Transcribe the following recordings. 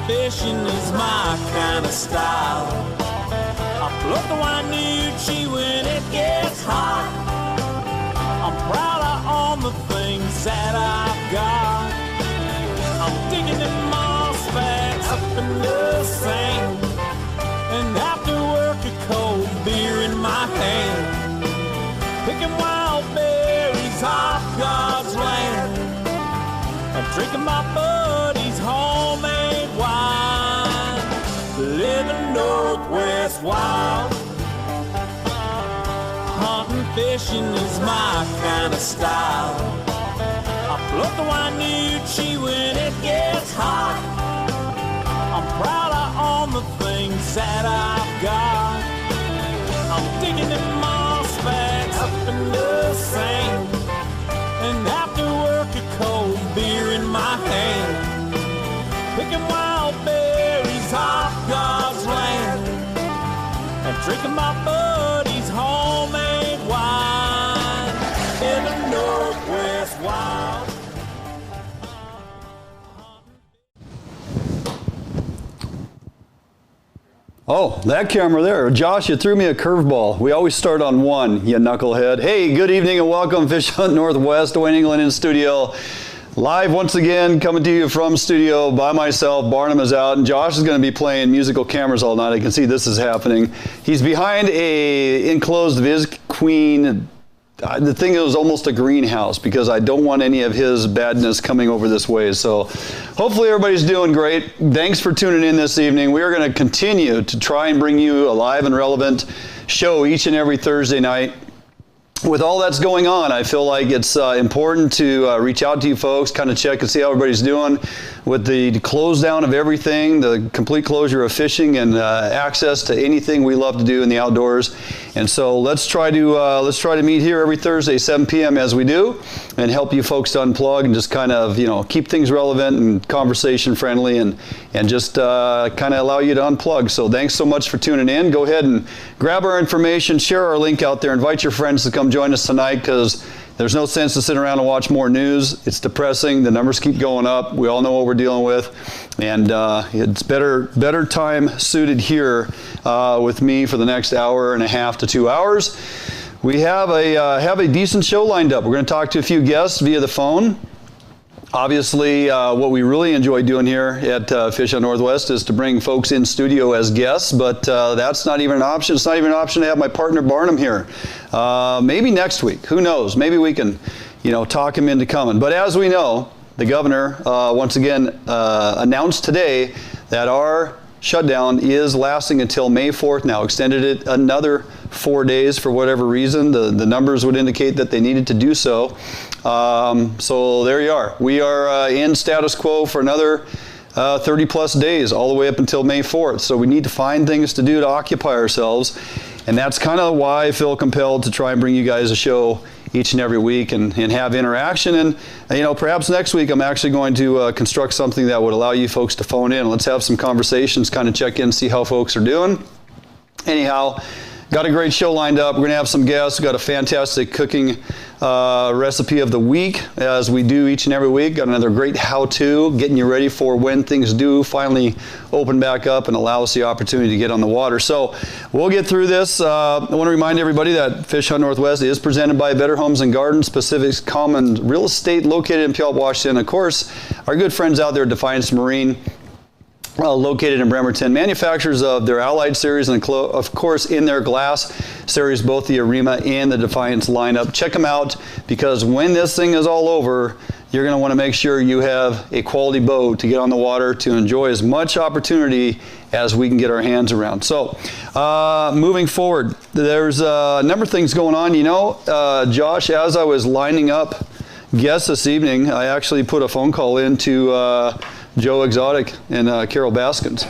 fishing is my kind of style. I float the Wainucci when it gets hot. I'm proud of all the things that I've got. I'm digging in moss bags up in the sand, and after work a cold beer in my hand, picking wild berries off God's land, and drinking my buddy's homemade wine, living Northwest wild. Hunting, fishing is my kind of style. I float the Wainucci when it gets hot. I'm proud of all the things that I've got. I'm digging in moss bags up in the sand, and after work a cold beer in my hand, picking wild berries off God's land, and drinking my buddy's homemade wine in the Northwest wild. Oh, that camera there. Josh, you threw me a curveball. We always start on one, you knucklehead. Hey, good evening and welcome. Fish Hunt Northwest, Wayne England in studio. Live once again, coming to you from studio by myself. Barnum is out, and Josh is going to be playing musical cameras all night. I can see this is happening. He's behind a enclosed Viz Queen. The thing is almost a greenhouse because I don't want any of his badness coming over this way. So hopefully everybody's doing great. Thanks for tuning in this evening. We are going to continue to try and bring you a live and relevant show each and every Thursday night. With all that's going on, I feel like it's important to reach out to you folks, kind of check and see how everybody's doing with the close down of everything, the complete closure of fishing and access to anything we love to do in the outdoors. And so let's try to meet here every Thursday, 7 p.m. as we do, and help you folks to unplug and just kind of keep things relevant and conversation friendly and just kind of allow you to unplug. So thanks so much for tuning in. Go ahead and grab our information, share our link out there, invite your friends to come join us tonight because there's no sense to sit around and watch more news. It's depressing. The numbers keep going up. We all know what we're dealing with. And it's better time suited here with me for the next hour and a half to 2 hours. We have a decent show lined up. We're going to talk to a few guests via the phone. Obviously, what we really enjoy doing here at Fish Hunt Northwest is to bring folks in studio as guests, but that's not even an option. It's not even an option to have my partner Barnum here. Maybe next week. Who knows? Maybe we can, talk him into coming. But as we know, the governor once again announced today that our shutdown is lasting until May 4th now, extended it another 4 days for whatever reason. The numbers would indicate that they needed to do so. So there you are. We are in status quo for another 30 plus days, all the way up until May 4th. So we need to find things to do to occupy ourselves. And that's kind of why I feel compelled to try and bring you guys a show each and every week and have interaction. And perhaps next week I'm actually going to construct something that would allow you folks to phone in. Let's have some conversations, kind of check in, see how folks are doing. Anyhow, got a great show lined up. We're going to have some guests. We've got a fantastic cooking recipe of the week, as we do each and every week. Got another great how-to, getting you ready for when things do finally open back up and allow us the opportunity to get on the water. So we'll get through this. I want to remind everybody that Fish Hunt Northwest is presented by Better Homes and Gardens, Pacific's Common Real Estate, located in Puyallup, Washington. Of course, our good friends out there at Defiance Marine, located in Bremerton, manufacturers of their Allied series and of course in their glass series, both the Arima and the Defiance lineup. Check them out, because when this thing is all over, you're going to want to make sure you have a quality boat to get on the water to enjoy as much opportunity as we can get our hands around. So moving forward, there's a number of things going on. Josh, as I was lining up guests this evening, I actually put a phone call into Joe Exotic and Carol Baskins.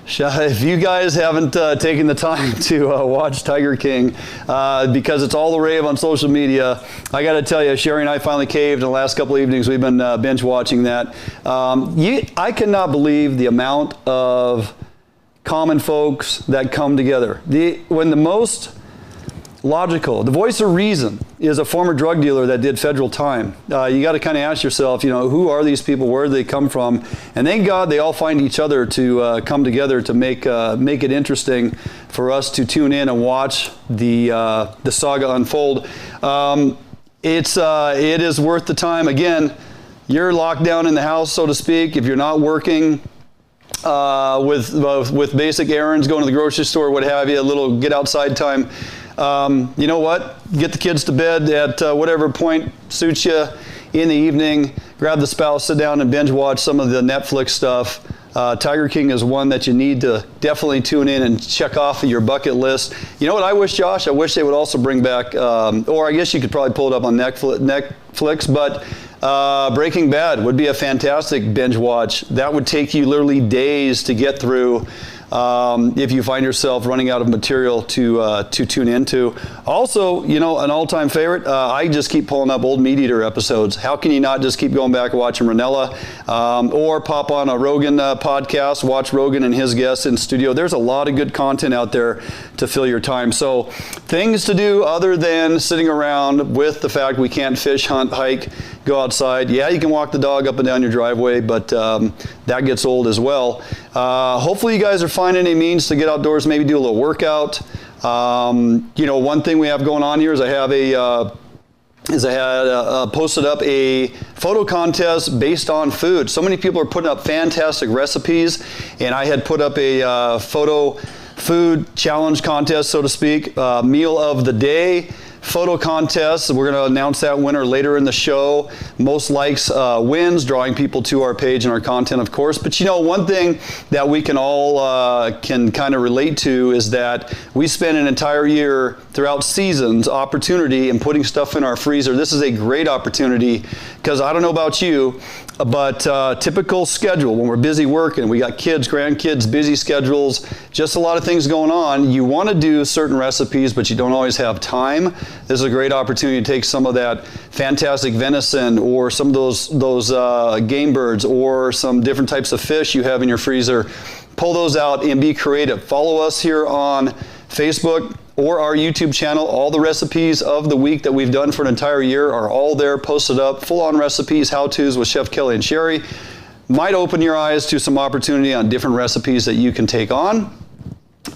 If you guys haven't taken the time to watch Tiger King, because it's all the rave on social media, I got to tell you, Sheri and I finally caved in the last couple of evenings. We've been binge watching that. I cannot believe the amount of common folks that come together. When the most logical. The voice of reason is a former drug dealer that did federal time. You got to kind of ask yourself, who are these people? Where do they come from? And thank God they all find each other to come together to make it interesting for us to tune in and watch the saga unfold. It is worth the time. Again, you're locked down in the house, so to speak. If you're not working with basic errands, going to the grocery store, what have you, a little get outside time. You know what? Get the kids to bed at whatever point suits you in the evening. Grab the spouse, sit down and binge watch some of the Netflix stuff. Tiger King is one that you need to definitely tune in and check off of your bucket list. You know what I wish, Josh? I wish they would also bring back, or I guess you could probably pull it up on Netflix, but Breaking Bad would be a fantastic binge watch. That would take you literally days to get through. If you find yourself running out of material to tune into. Also, an all-time favorite, I just keep pulling up old Meat Eater episodes. How can you not just keep going back and watching Ranella? Or pop on a Rogan podcast, watch Rogan and his guests in studio. There's a lot of good content out there to fill your time. So things to do other than sitting around with the fact we can't fish, hunt, hike, go outside. Yeah, you can walk the dog up and down your driveway, but that gets old as well. Hopefully you guys are finding a means to get outdoors, maybe do a little workout. One thing we have going on here is I had posted up a photo contest based on food. So many people are putting up fantastic recipes, and I had put up a photo food challenge contest, so to speak, meal of the day photo contest. We're going to announce that winner later in the show. Most likes wins, drawing people to our page and our content, of course. But one thing that we can all can kind of relate to is that we spend an entire year throughout seasons opportunity and putting stuff in our freezer. This is a great opportunity because I don't know about you, but typical schedule when we're busy working, we got kids, grandkids, busy schedules, just a lot of things going on. You want to do certain recipes, but you don't always have time. This is a great opportunity to take some of that fantastic venison or some of those game birds or some different types of fish you have in your freezer. Pull those out and be creative. Follow us here on Facebook or our YouTube channel. All the recipes of the week that we've done for an entire year are all there, posted up, full-on recipes, how-tos with Chef Kelly and Sheri. Might open your eyes to some opportunity on different recipes that you can take on.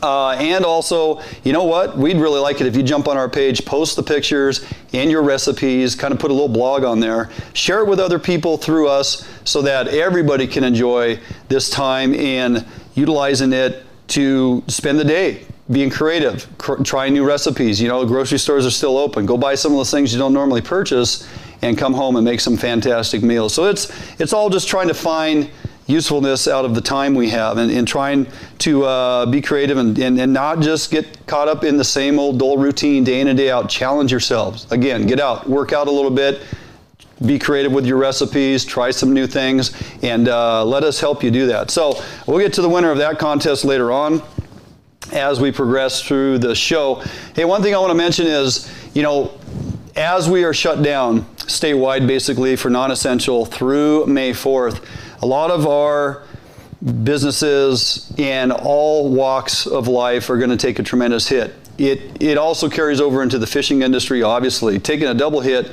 And also, you know what? We'd really like it if you jump on our page, post the pictures and your recipes, kind of put a little blog on there, share it with other people through us so that everybody can enjoy this time and utilizing it to spend the day being creative, trying new recipes. Grocery stores are still open. Go buy some of those things you don't normally purchase and come home and make some fantastic meals. So it's all just trying to find usefulness out of the time we have and trying to be creative and not just get caught up in the same old dull routine day in and day out. Challenge yourselves. Again, get out, work out a little bit, be creative with your recipes, try some new things, and let us help you do that. So we'll get to the winner of that contest later on as we progress through the show. Hey, one thing I want to mention is, as we are shut down statewide basically for non-essential through May 4th, a lot of our businesses in all walks of life are going to take a tremendous hit. It also carries over into the fishing industry, obviously, taking a double hit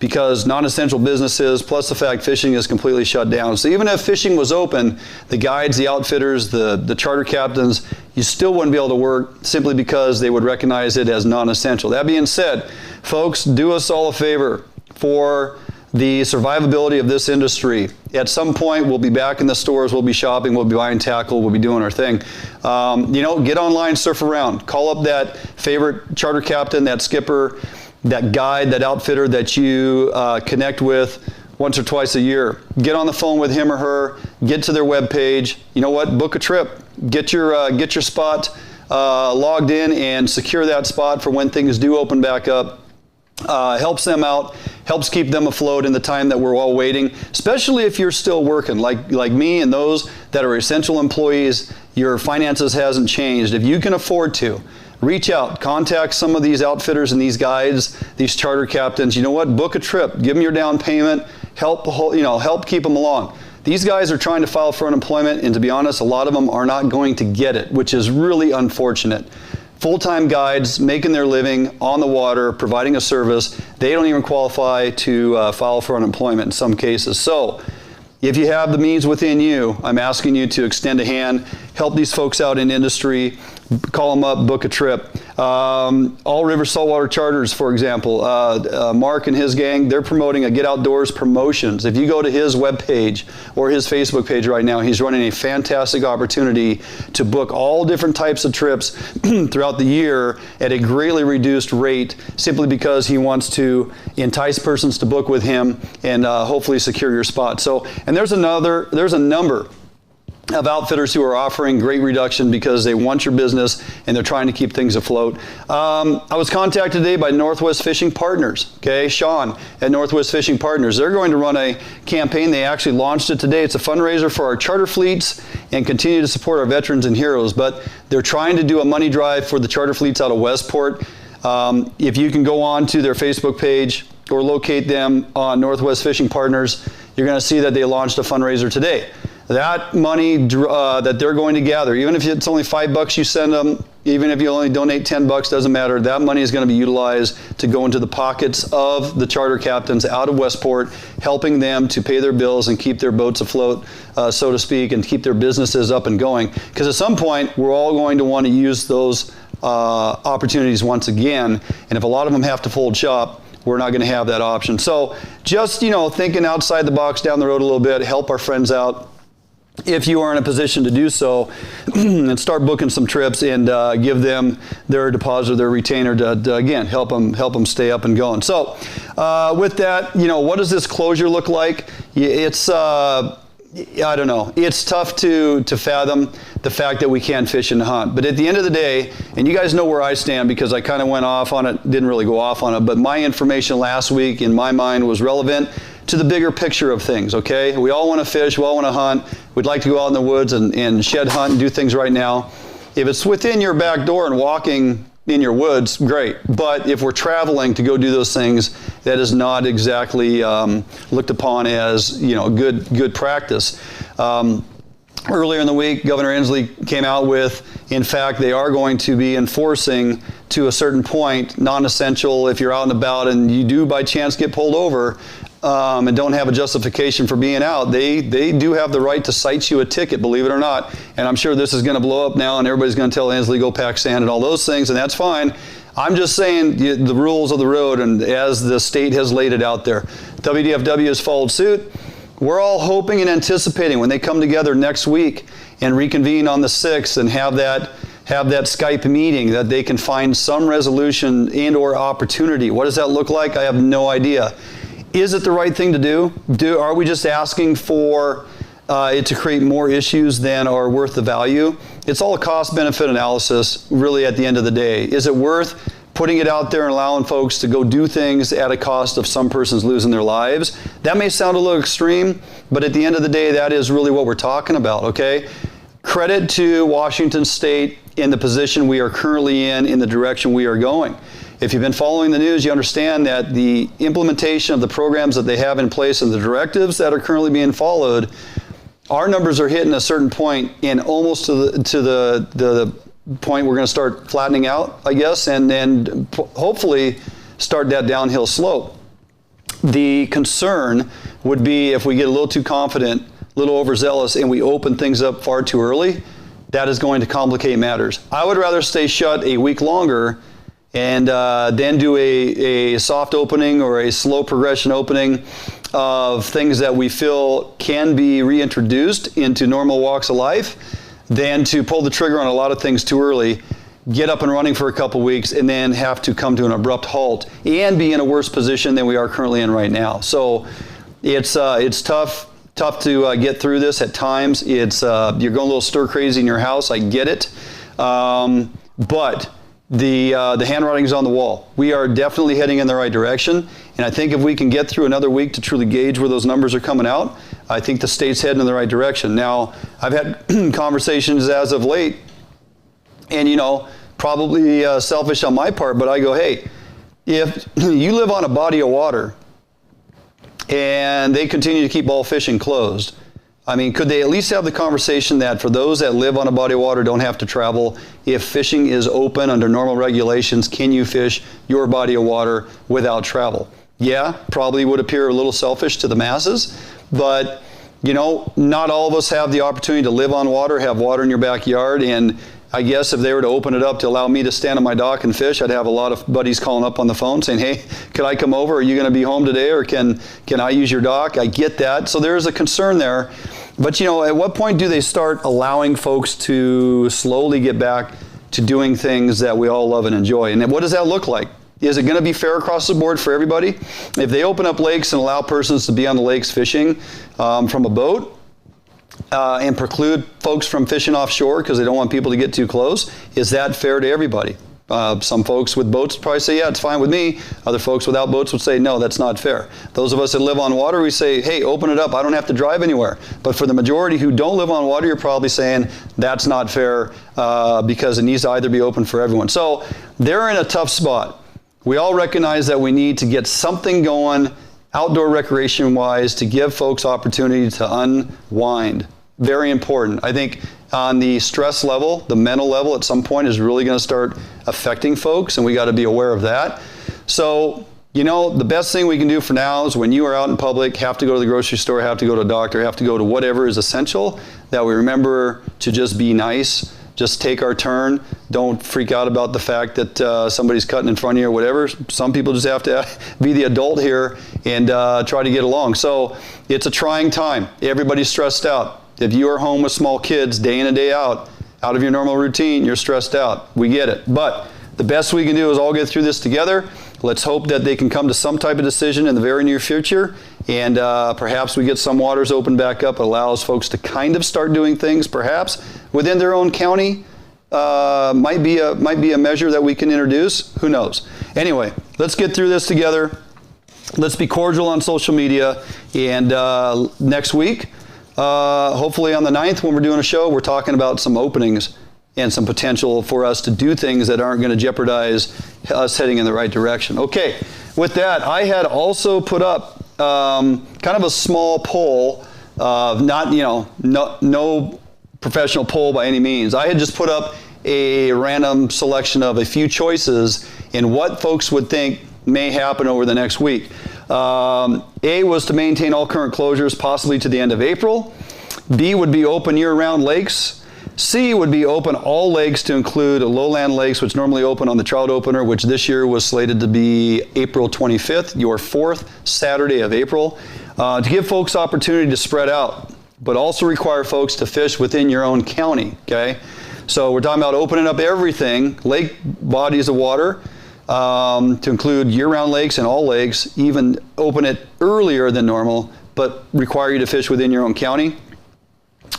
because non-essential businesses, plus the fact fishing is completely shut down. So even if fishing was open, the guides, the outfitters, the charter captains, you still wouldn't be able to work simply because they would recognize it as non-essential. That being said, folks, do us all a favor for the survivability of this industry. At some point, we'll be back in the stores, we'll be shopping, we'll be buying tackle, we'll be doing our thing. Get online, surf around, call up that favorite charter captain, that skipper, that guide, that outfitter that you connect with once or twice a year. Get on the phone with him or her, get to their webpage. You know what? Book a trip. Get your spot logged in and secure that spot for when things do open back up. Helps them out, helps keep them afloat in the time that we're all waiting, especially if you're still working, like me and those that are essential employees. Your finances hasn't changed. If you can afford to, reach out, contact some of these outfitters and these guides, these charter captains. You know what? Book a trip, give them your down payment, help keep them along. These guys are trying to file for unemployment, and to be honest, a lot of them are not going to get it, which is really unfortunate. full-time guides making their living on the water, providing a service. They don't even qualify to file for unemployment in some cases. So if you have the means within you, I'm asking you to extend a hand, help these folks out in industry, call them up, book a trip. All River Saltwater Charters, for example, Mark and his gang, they're promoting a Get Outdoors promotions. If you go to his webpage or his Facebook page right now, he's running a fantastic opportunity to book all different types of trips throughout the year at a greatly reduced rate, simply because he wants to entice persons to book with him and hopefully secure your spot. So, and there's a number of outfitters who are offering great reduction because they want your business and they're trying to keep things afloat. I was contacted today by Northwest Fishing Partners, okay, Sean at Northwest Fishing Partners. They're going to run a campaign. They actually launched it today. It's a fundraiser for our charter fleets and continue to support our veterans and heroes, but they're trying to do a money drive for the charter fleets out of Westport. If you can go on to their Facebook page or locate them on Northwest Fishing Partners, you're going to see that they launched a fundraiser today. That money that they're going to gather, even if it's only $5 you send them, even if you only donate $10, doesn't matter. That money is going to be utilized to go into the pockets of the charter captains out of Westport, helping them to pay their bills and keep their boats afloat, so to speak, and keep their businesses up and going. Because at some point, we're all going to want to use those opportunities once again. And if a lot of them have to fold shop, we're not going to have that option. So just, thinking outside the box down the road a little bit, help our friends out if you are in a position to do so, and start booking some trips and give them their deposit or their retainer to again, help them stay up and going. So with that, what does this closure look like? It's, I don't know. It's tough to fathom the fact that we can't fish and hunt. But at the end of the day, and you guys know where I stand because I kind of went off on it, didn't really go off on it, but my information last week in my mind was relevant to the bigger picture of things, okay? We all want to fish, we all want to hunt. We'd like to go out in the woods and shed hunt and do things right now. If it's within your back door and walking in your woods, great. But if we're traveling to go do those things, that is not exactly looked upon as, good practice. Earlier in the week, Governor Inslee came out with, in fact, they are going to be enforcing to a certain point, non-essential, if you're out and about and you do by chance get pulled over, and don't have a justification for being out, they do have the right to cite you a ticket, believe it or not. And I'm sure this is going to blow up now and everybody's going to tell Inslee go pack sand and all those things, and that's fine. I'm just saying the rules of the road, and as the state has laid it out there. WDFW has followed suit. We're all hoping and anticipating when they come together next week and reconvene on the 6th and have that Skype meeting that they can find some resolution and or opportunity. What does that look like? I have no idea. Is it the right thing to do? Are we just asking for it to create more issues than are worth the value? It's all a cost-benefit analysis, really, at the end of the day. Is it worth putting it out there and allowing folks to go do things at a cost of some persons losing their lives? That may sound a little extreme, but at the end of the day, that is really what we're talking about, okay? Credit to Washington State in the position we are currently in the direction we are going. If you've been following the news, you understand that the implementation of the programs that they have in place and the directives that are currently being followed, our numbers are hitting a certain point and almost to the point we're going to start flattening out, I guess, and hopefully start that downhill slope. The concern would be if we get a little too confident, a little overzealous, and we open things up far too early, that is going to complicate matters. I would rather stay shut a week longer and then do a soft opening or a slow progression opening of things that we feel can be reintroduced into normal walks of life than to pull the trigger on a lot of things too early, get up and running for a couple weeks, and then have to come to an abrupt halt and be in a worse position than we are currently in right now. So it's tough to get through this at times. You're going a little stir crazy in your house. I get it, but the handwriting is on the wall. We are definitely heading in the right direction, and I think if we can get through another week to truly gauge where those numbers are coming out, I think the state's heading in the right direction. Now, I've had conversations as of late, and probably selfish on my part, but I go, hey, if you live on a body of water and they continue to keep all fishing closed, I mean, could they at least have the conversation that for those that live on a body of water, don't have to travel, if fishing is open under normal regulations, can you fish your body of water without travel? Yeah, probably would appear a little selfish to the masses, but you know, not all of us have the opportunity to live on water, have water in your backyard, and I guess if they were to open it up to allow me to stand on my dock and fish, I'd have a lot of buddies calling up on the phone saying, hey, could I come over? Are you going to be home today, or can I use your dock? I get that. So there's a concern there. But, you know, at what point do they start allowing folks to slowly get back to doing things that we all love and enjoy? And what does that look like? Is it going to be fair across the board for everybody? If they open up lakes and allow persons to be on the lakes fishing from a boat, and preclude folks from fishing offshore because they don't want people to get too close, is that fair to everybody? Some folks with boats probably say, yeah, it's fine with me. Other folks without boats would say, no, that's not fair. Those of us that live on water, we say, hey, open it up. I don't have to drive anywhere. But for the majority who don't live on water, you're probably saying that's not fair because it needs to either be open for everyone. So they're in a tough spot. We all recognize that we need to get something going outdoor recreation-wise to give folks opportunity to unwind. Very important. I think on the stress level, the mental level at some point is really going to start affecting folks, and we got to be aware of that. So, you know, the best thing we can do for now is when you are out in public, have to go to the grocery store, have to go to a doctor, have to go to whatever is essential, that we remember to just be nice. Just take our turn. Don't freak out about the fact that somebody's cutting in front of you or whatever. Some people just have to be the adult here and try to get along. So it's a trying time. Everybody's stressed out. If you are home with small kids day in and day out of your normal routine, you're stressed out. We get it. But the best we can do is all get through this together. Let's hope that they can come to some type of decision in the very near future. And perhaps we get some waters open back up. It allows folks to kind of start doing things perhaps within their own county. Might be a measure that we can introduce. Who knows? Anyway, let's get through this together. Let's be cordial on social media. And next week, hopefully on the 9th when we're doing a show, we're talking about some openings and some potential for us to do things that aren't going to jeopardize us heading in the right direction. Okay, with that, I had also put up kind of a small poll, not, you know, no professional poll by any means. I had just put up a random selection of a few choices in what folks would think may happen over the next week. A was to maintain all current closures possibly to the end of April. B would be open year-round lakes. C would be open all lakes to include lowland lakes, which normally open on the trout opener, which this year was slated to be April 25th, your fourth Saturday of April, to give folks opportunity to spread out, but also require folks to fish within your own county, okay? So we're talking about opening up everything, lake bodies of water, to include year-round lakes and all lakes, even open it earlier than normal, but require you to fish within your own county.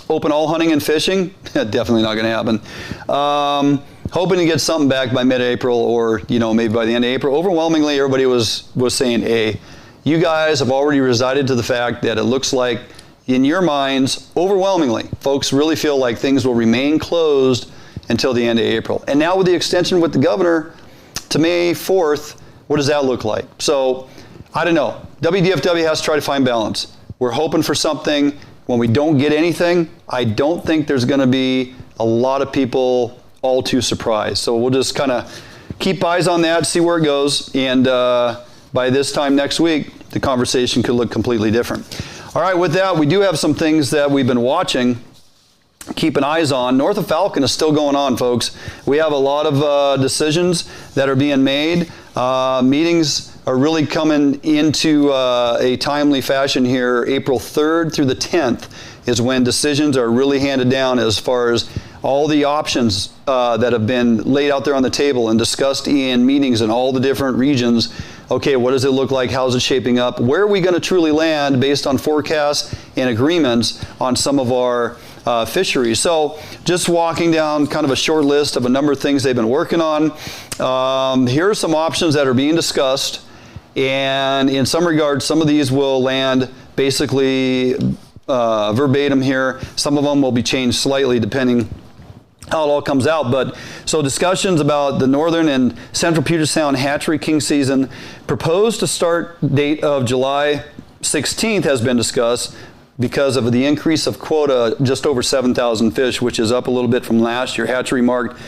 Open all hunting and fishing, definitely not going to happen. Hoping to get something back by mid-April or, you know, maybe by the end of April. Overwhelmingly, everybody was saying A. You guys have already resided to the fact that it looks like, in your minds, overwhelmingly, folks really feel like things will remain closed until the end of April. And now with the extension with the governor to May 4th, what does that look like? So, I don't know. WDFW has to try to find balance. We're hoping for something. When we don't get anything, I don't think there's going to be a lot of people all too surprised. So we'll just kind of keep eyes on that, see where it goes, and by this time next week, the conversation could look completely different. All right, with that, we do have some things that we've been watching, keeping eyes on. North of Falcon is still going on, folks. We have a lot of decisions that are being made. Meetings are really coming into a timely fashion here. April 3rd through the 10th is when decisions are really handed down as far as all the options that have been laid out there on the table and discussed in meetings in all the different regions. Okay, what does it look like? How's it shaping up? Where are we going to truly land based on forecasts and agreements on some of our fisheries? So just walking down kind of a short list of a number of things they've been working on. Here are some options that are being discussed. And in some regards, some of these will land basically verbatim here. Some of them will be changed slightly depending how it all comes out. But so discussions about the northern and central Puget Sound hatchery king season, proposed to start date of July 16th has been discussed. because of the increase of quota, just over 7,000 fish, which is up a little bit from last year. Hatchery marked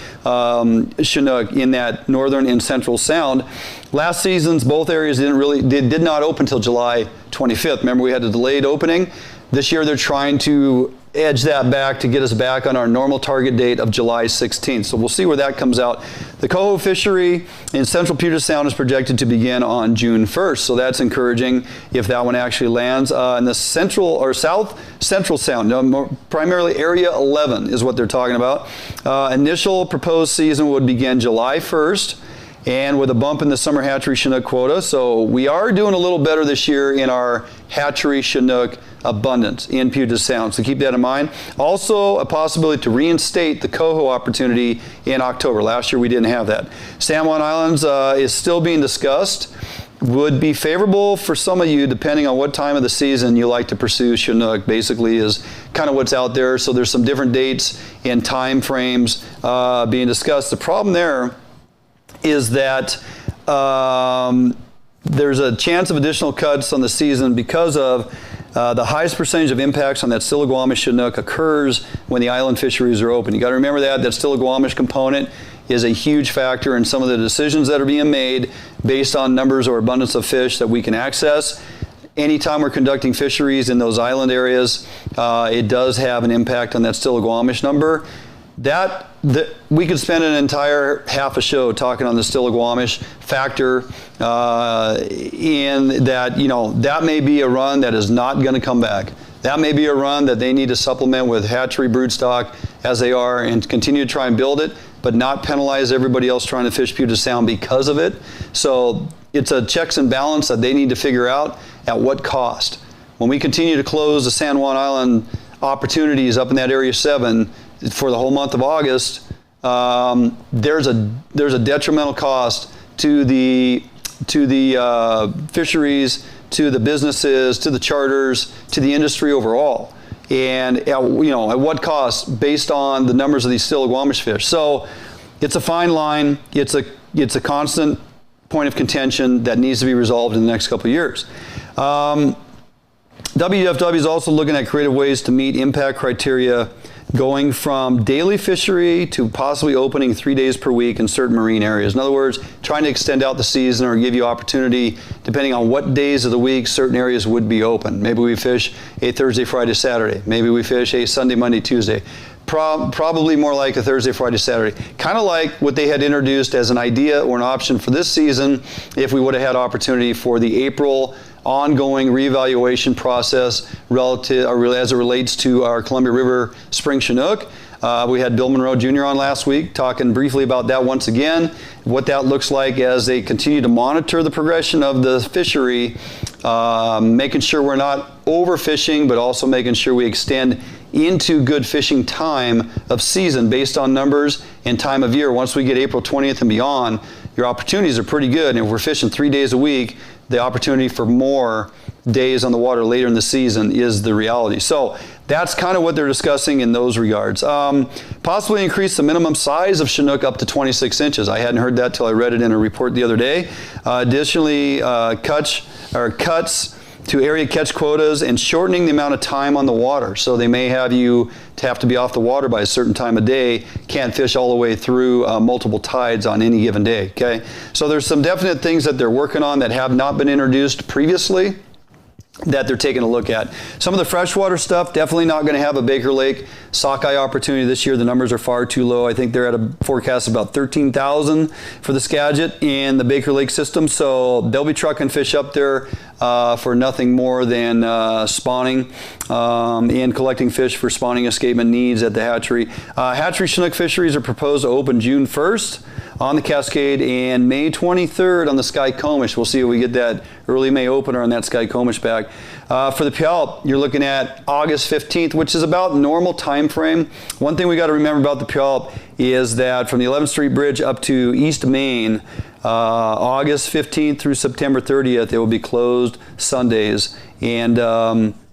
Chinook in that northern and central sound. Last season's both areas did not open until July 25th. Remember, we had a delayed opening. This year they're trying to edge that back to get us back on our normal target date of July 16th. So we'll see where that comes out. The coho fishery in central Puget Sound is projected to begin on June 1st. So that's encouraging if that one actually lands. In the central or south central sound, primarily area 11 is what they're talking about. Initial proposed season would begin July 1st. And with a bump in the summer hatchery Chinook quota. So we are doing a little better this year in our hatchery Chinook abundance in Puget Sound. So keep that in mind. Also, a possibility to reinstate the coho opportunity in October. Last year we didn't have that. San Juan Islands is still being discussed. Would be favorable for some of you depending on what time of the season you like to pursue Chinook. Basically is kind of what's out there. So there's some different dates and time frames being discussed. The problem there is that there's a chance of additional cuts on the season because of the highest percentage of impacts on that Stillaguamish Chinook occurs when the island fisheries are open. You got to remember that Stillaguamish component is a huge factor in some of the decisions that are being made based on numbers or abundance of fish that we can access. Anytime we're conducting fisheries in those island areas, it does have an impact on that Stillaguamish number. We could spend an entire half a show talking on the Stillaguamish factor, in that, that may be a run that is not going to come back. That may be a run that they need to supplement with hatchery broodstock as they are and continue to try and build it, but not penalize everybody else trying to fish Puget Sound because of it. So it's a checks and balance that they need to figure out at what cost. When we continue to close the San Juan Island opportunities up in that Area 7, for the whole month of August, there's a detrimental cost to the fisheries, to the businesses, to the charters, to the industry overall, and at what cost based on the numbers of these Stillaguamish fish. So it's a fine line. It's a constant point of contention that needs to be resolved in the next couple of years. WFW is also looking at creative ways to meet impact criteria, going from daily fishery to possibly opening 3 days per week in certain marine areas. In other words, trying to extend out the season or give you opportunity, depending on what days of the week certain areas would be open. Maybe we fish a Thursday, Friday, Saturday. Maybe we fish a Sunday, Monday, Tuesday. Probably more like a Thursday, Friday, Saturday. Kind of like what they had introduced as an idea or an option for this season if we would have had opportunity for the April ongoing reevaluation process as it relates to our Columbia River Spring Chinook. We had Bill Monroe Jr. on last week talking briefly about that once again, what that looks like as they continue to monitor the progression of the fishery, making sure we're not overfishing, but also making sure we extend into good fishing time of season based on numbers and time of year. Once we get April 20th and beyond, your opportunities are pretty good. And if we're fishing 3 days a week, the opportunity for more days on the water later in the season is the reality. So that's kind of what they're discussing in those regards. Possibly increase the minimum size of Chinook up to 26 inches. I hadn't heard that till I read it in a report the other day. Additionally, cuts to area catch quotas and shortening the amount of time on the water. So they may have you have to be off the water by a certain time of day, can't fish all the way through multiple tides on any given day, okay? So there's some definite things that they're working on that have not been introduced previously that they're taking a look at. Some of the freshwater stuff, definitely not going to have a Baker Lake sockeye opportunity this year. The numbers are far too low. I think they're at a forecast of about 13,000 for the Skagit in the Baker Lake system. So they'll be trucking fish up there for nothing more than spawning and collecting fish for spawning escapement needs at the hatchery. Hatchery Chinook fisheries are proposed to open June 1st on the Cascade and May 23rd on the Skykomish. We'll see if we get that early May opener on that Skykomish back. For the Puyallup, you're looking at August 15th, which is about normal time frame. One thing we got to remember about the Puyallup is that from the 11th Street Bridge up to East Main, August 15th through September 30th, it will be closed Sundays. And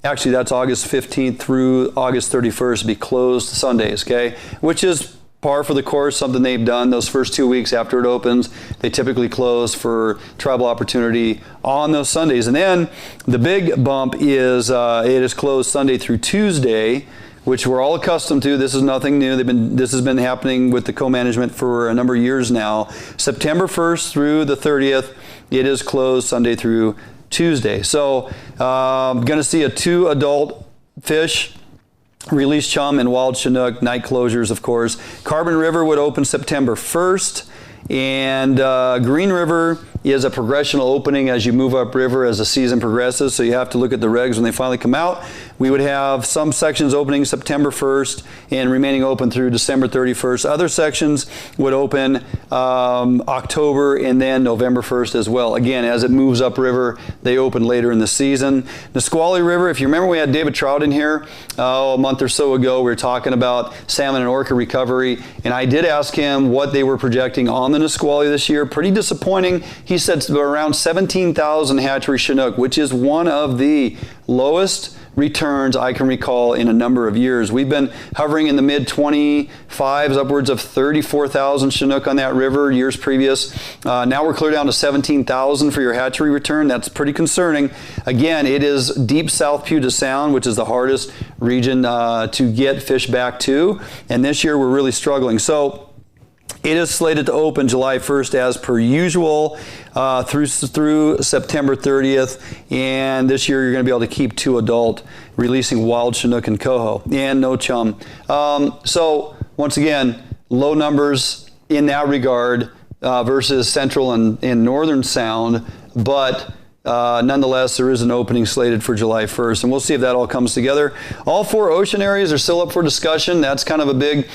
actually, that's August 15th through August 31st, be closed Sundays, okay? Which is par for the course, something they've done those first 2 weeks after it opens. They typically close for tribal opportunity on those Sundays. And then the big bump is it is closed Sunday through Tuesday, which we're all accustomed to. This is nothing new. This has been happening with the co-management for a number of years now. September 1st through the 30th, it is closed Sunday through Tuesday. So going to see a 2 adult fish, release chum and wild Chinook, night closures, of course. Carbon River would open September 1st, and Green River is a progressional opening as you move upriver as the season progresses, so you have to look at the regs when they finally come out. We would have some sections opening September 1st and remaining open through December 31st. Other sections would open October and then November 1st as well. Again, as it moves upriver, they open later in the season. Nisqually River, if you remember, we had David Trout in here a month or so ago. We were talking about salmon and orca recovery, and I did ask him what they were projecting on the Nisqually this year. Pretty disappointing. He said around 17,000 hatchery Chinook, which is one of the lowest returns I can recall in a number of years. We've been hovering in the mid-25s, upwards of 34,000 Chinook on that river years previous. Now we're clear down to 17,000 for your hatchery return. That's pretty concerning. Again, it is deep South Puget Sound, which is the hardest region to get fish back to, and this year we're really struggling. So it is slated to open July 1st as per usual through September 30th, and this year you're going to be able to keep 2 adult, releasing wild Chinook and coho, and no chum. So once again, low numbers in that regard versus Central and Northern Sound, but nonetheless, there is an opening slated for July 1st, and we'll see if that all comes together. All 4 ocean areas are still up for discussion. That's kind of a big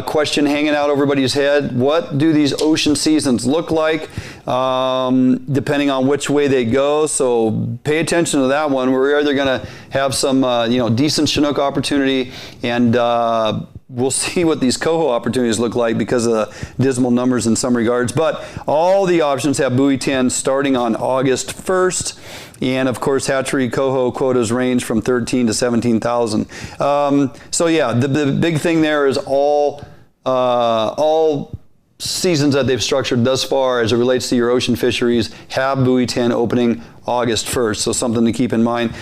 question hanging out over everybody's head. What do these ocean seasons look like, depending on which way they go? So pay attention to that one. We're either going to have some decent Chinook opportunity, and we'll see what these coho opportunities look like because of the dismal numbers in some regards. But all the options have buoy 10 starting on August 1st. And of course, hatchery coho quotas range from 13 to 17,000. So yeah, the big thing there is all seasons that they've structured thus far as it relates to your ocean fisheries have buoy 10 opening August 1st, so something to keep in mind.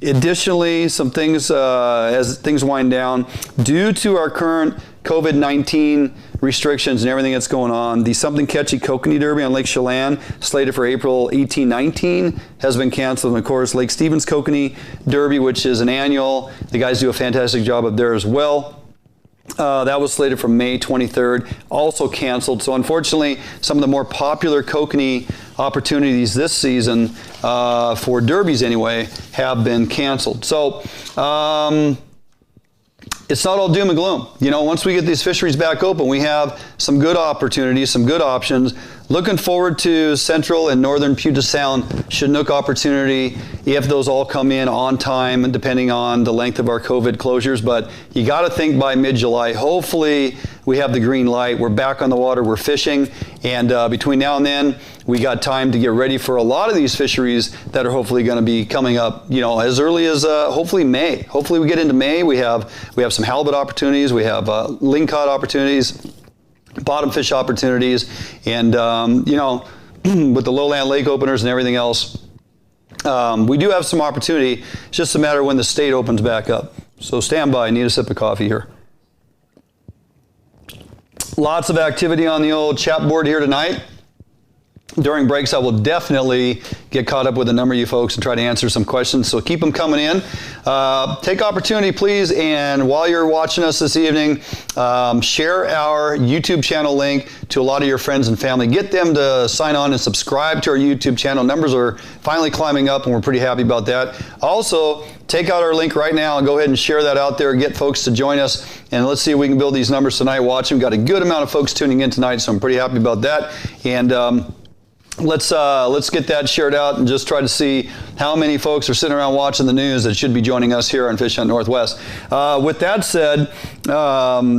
Additionally, some things as things wind down, due to our current COVID-19 restrictions and everything that's going on, the Something Catchy Kokanee Derby on Lake Chelan, slated for April 18-19, has been canceled. And of course, Lake Stevens Kokanee Derby, which is an annual, the guys do a fantastic job up there as well. That was slated for May 23rd, also canceled. So unfortunately, some of the more popular kokanee opportunities this season, for derbies anyway, have been canceled. So it's not all doom and gloom. You know, once we get these fisheries back open, we have some good opportunities, some good options. Looking forward to Central and Northern Puget Sound Chinook opportunity if those all come in on time, depending on the length of our COVID closures. But you got to think by mid-July, hopefully we have the green light. We're back on the water, we're fishing, and between now and then, we got time to get ready for a lot of these fisheries that are hopefully going to be coming up, you know, as early as hopefully May. Hopefully we get into May. We have some halibut opportunities, we have lingcod opportunities, bottom fish opportunities, and you know, with the lowland lake openers and everything else, we do have some opportunity. It's just a matter of when the state opens back up. So stand by. I need a sip of coffee here. Lots of activity on the old chat board here tonight. During breaks, I will definitely get caught up with a number of you folks and try to answer some questions, so keep them coming in. Take opportunity, please, and while you're watching us this evening, share our YouTube channel link to a lot of your friends and family. Get them to sign on and subscribe to our YouTube channel. Numbers are finally climbing up, and we're pretty happy about that. Also, take out our link right now and go ahead and share that out there. Get folks to join us, and let's see if we can build these numbers tonight. Watching, we've got a good amount of folks tuning in tonight, so I'm pretty happy about that. And let's get that shared out and just try to see how many folks are sitting around watching the news that should be joining us here on Fish Hunt Northwest. With that said,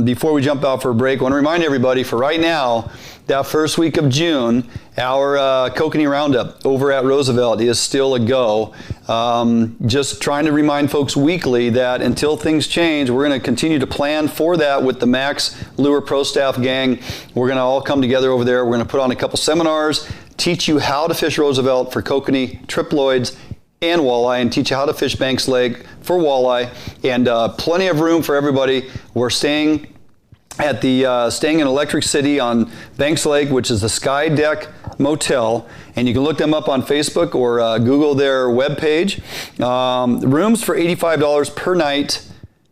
before we jump out for a break, I want to remind everybody, for right now, that first week of June, our kokanee roundup over at Roosevelt is still a go. Just trying to remind folks weekly that until things change, we're going to continue to plan for that with the Max Lure Pro Staff gang. We're going to all come together over there. We're going to put on a couple seminars, teach you how to fish Roosevelt for kokanee, triploids, and walleye, and teach you how to fish Banks Lake for walleye, and plenty of room for everybody. We're staying at the staying in Electric City on Banks Lake, which is the Sky Deck Motel, and you can look them up on Facebook or Google their webpage. Rooms for $85 per night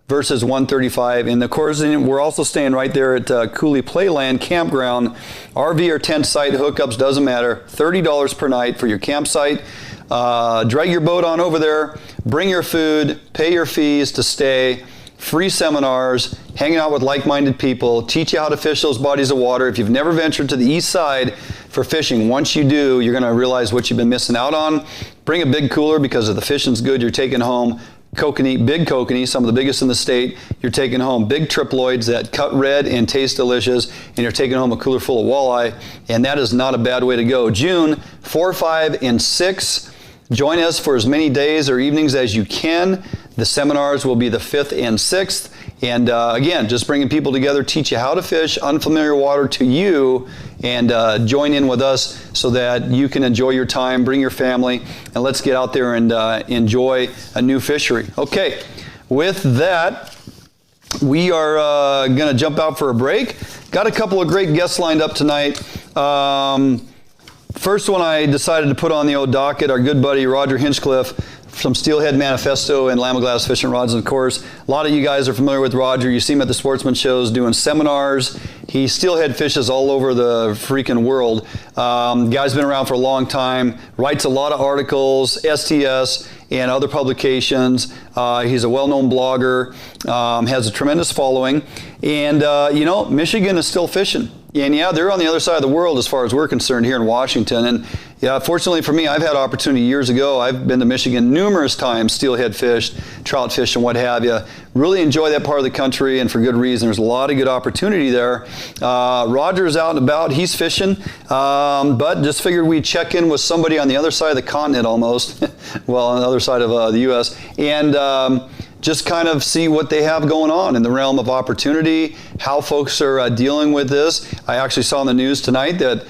versus $135, and of course we're also staying right there at Cooley Playland Campground. RV or tent site hookups, doesn't matter. $30 per night for your campsite. Drag your boat on over there, bring your food, pay your fees to stay. Free seminars, hanging out with like-minded people, teach you how to fish those bodies of water. If you've never ventured to the east side for fishing, once you do, you're going to realize what you've been missing out on. Bring a big cooler, because if the fishing's good, you're taking home kokanee, big kokanee, some of the biggest in the state. You're taking home big triploids that cut red and taste delicious, and you're taking home a cooler full of walleye, and that is not a bad way to go. June 4, 5, and 6. Join us for as many days or evenings as you can. The seminars will be the 5th and 6th. And again, just bringing people together, teach you how to fish unfamiliar water to you, and join in with us so that you can enjoy your time, bring your family, and let's get out there and enjoy a new fishery. Okay, with that, we are going to jump out for a break. Got a couple of great guests lined up tonight. First one I decided to put on the old docket, our good buddy Roger Hinchcliffe from Steelhead Manifesto and Lamiglas Fishing Rods. And of course, a lot of you guys are familiar with Roger. You see him at the sportsman shows doing seminars. He steelhead fishes all over the freaking world. Guy's been around for a long time, writes a lot of articles, STS, and other publications. He's a well-known blogger, has a tremendous following. And, you know, Michigan is still fishing. And yeah, they're on the other side of the world as far as we're concerned here in Washington. And yeah, fortunately for me, I've had opportunity years ago. I've been to Michigan numerous times, steelhead fished, trout fished, and what have you. Really enjoy that part of the country, and for good reason. There's a lot of good opportunity there. Roger's out and about. He's fishing, but just figured we'd check in with somebody on the other side of the continent almost, well, on the other side of the U.S., and just kind of see what they have going on in the realm of opportunity, how folks are dealing with this. I actually saw in the news tonight that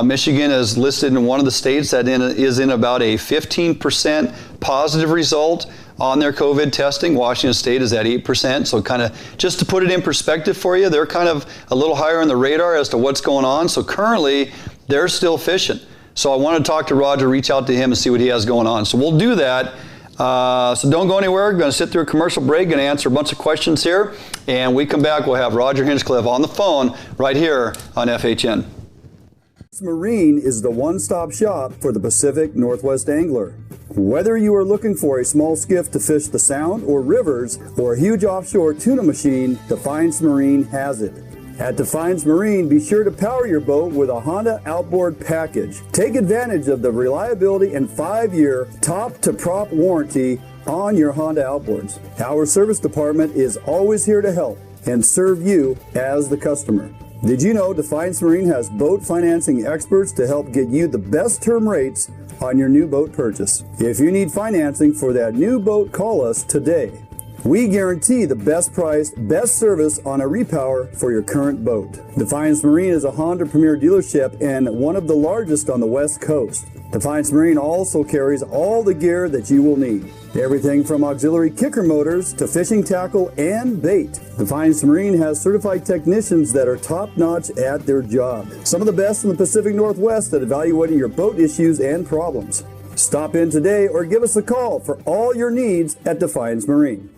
Michigan is listed in one of the states that is in about a 15% positive result on their COVID testing. Washington State is at 8%. So kind of just to put it in perspective for you, they're kind of a little higher on the radar as to what's going on. So currently, they're still fishing. So I want to talk to Roger, reach out to him and see what he has going on. So we'll do that. So don't go anywhere. We're going to sit through a commercial break, going to answer a bunch of questions here. And we come back, we'll have Roger Hinchcliffe on the phone right here on FHN. Marine is the one-stop shop for the Pacific Northwest angler. Whether you are looking for a small skiff to fish the Sound or rivers, or a huge offshore tuna machine, Defiance Marine has it. At Defiance Marine, be sure to power your boat with a Honda outboard package. Take advantage of the reliability and 5-year top-to-prop warranty on your Honda outboards. Our service department is always here to help and serve you as the customer. Did you know Defiance Marine has boat financing experts to help get you the best term rates on your new boat purchase? If you need financing for that new boat, call us today. We guarantee the best price, best service on a repower for your current boat. Defiance Marine is a Honda Premier dealership and one of the largest on the West Coast. Defiance Marine also carries all the gear that you will need. Everything from auxiliary kicker motors to fishing tackle and bait. Defiance Marine has certified technicians that are top-notch at their job. Some of the best in the Pacific Northwest at evaluating your boat issues and problems. Stop in today or give us a call for all your needs at Defiance Marine.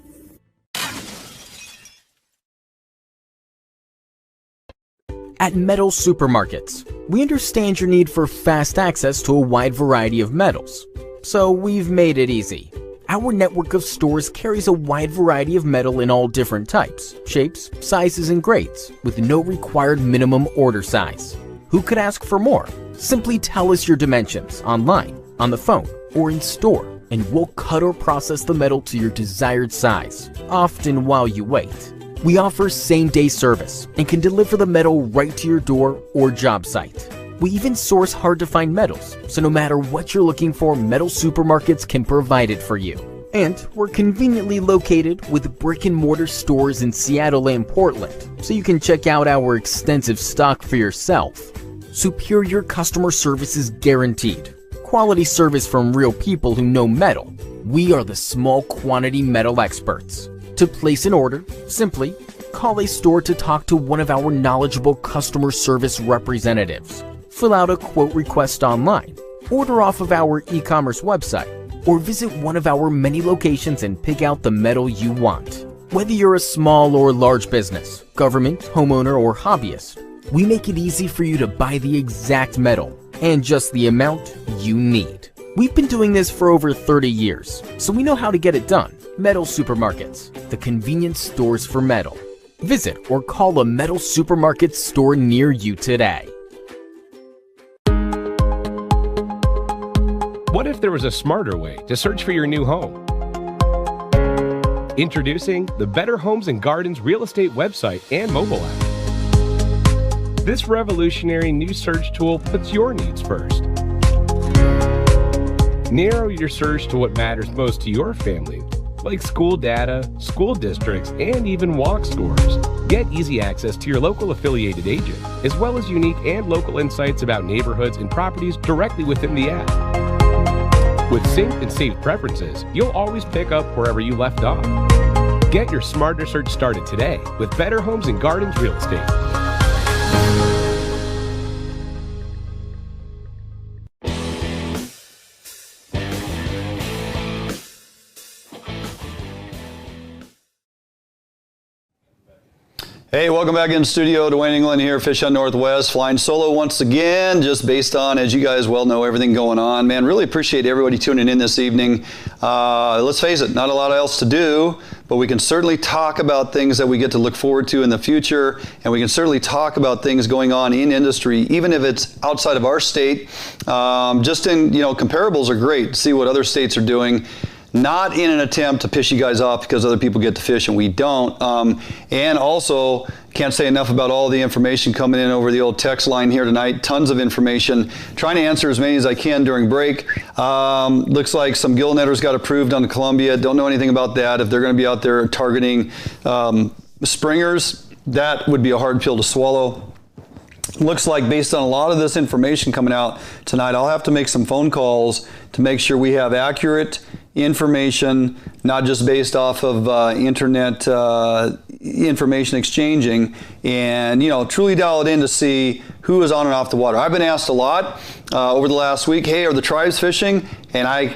At Metal Supermarkets, we understand your need for fast access to a wide variety of metals, so we've made it easy. Our network of stores carries a wide variety of metal in all different types, shapes, sizes, and grades, with no required minimum order size. Who could ask for more? Simply tell us your dimensions online, on the phone, or in store, and we'll cut or process the metal to your desired size, often while you wait. We offer same-day service and can deliver the metal right to your door or job site. We even source hard-to-find metals, so no matter what you're looking for, metal supermarkets can provide it for you. And we're conveniently located with brick-and-mortar stores in Seattle and Portland, so you can check out our extensive stock for yourself. Superior customer service is guaranteed. Quality service from real people who know metal. We are the small quantity metal experts. To place an order, simply call a store to talk to one of our knowledgeable customer service representatives. Fill out a quote request online, order off of our e-commerce website, or visit one of our many locations and pick out the metal you want. Whether you're a small or large business, government, homeowner, or hobbyist, we make it easy for you to buy the exact metal and just the amount you need. We've been doing this for over 30 years, so we know how to get it done. Metal Supermarkets, the convenience stores for metal. Visit or call a metal supermarket store near you today. What if there was a smarter way to search for your new home? Introducing the Better Homes and Gardens real estate website and mobile app. This revolutionary new search tool puts your needs first. Narrow your search to what matters most to your family, like school data, school districts, and even walk scores. Get easy access to your local affiliated agent, as well as unique and local insights about neighborhoods and properties directly within the app. With synced and saved preferences, you'll always pick up wherever you left off. Get your smarter search started today with Better Homes and Gardens Real Estate. Hey, welcome back in studio. Dwayne England here, Fish Hunt Northwest, flying solo once again, just based on, as you guys well know, everything going on. Man, really appreciate everybody tuning in this evening. Let's face it, not a lot else to do, but we can certainly talk about things that we get to look forward to in the future, and we can certainly talk about things going on in industry, even if it's outside of our state. Just in, comparables are great to see what other states are doing. Not in an attempt to piss you guys off because other people get to fish and we don't. And also, can't say enough about all the information coming in over the old text line here tonight. Tons of information. Trying to answer as many as I can during break. Looks like some gill netters got approved on the Columbia. Don't know anything about that. If they're going to be out there targeting springers, that would be a hard pill to swallow. Looks like based on a lot of this information coming out tonight, I'll have to make some phone calls to make sure we have accurate information, not just based off of internet information exchanging, and truly dial it in to see who is on and off the water. I've been asked a lot over the last week, hey, are the tribes fishing? And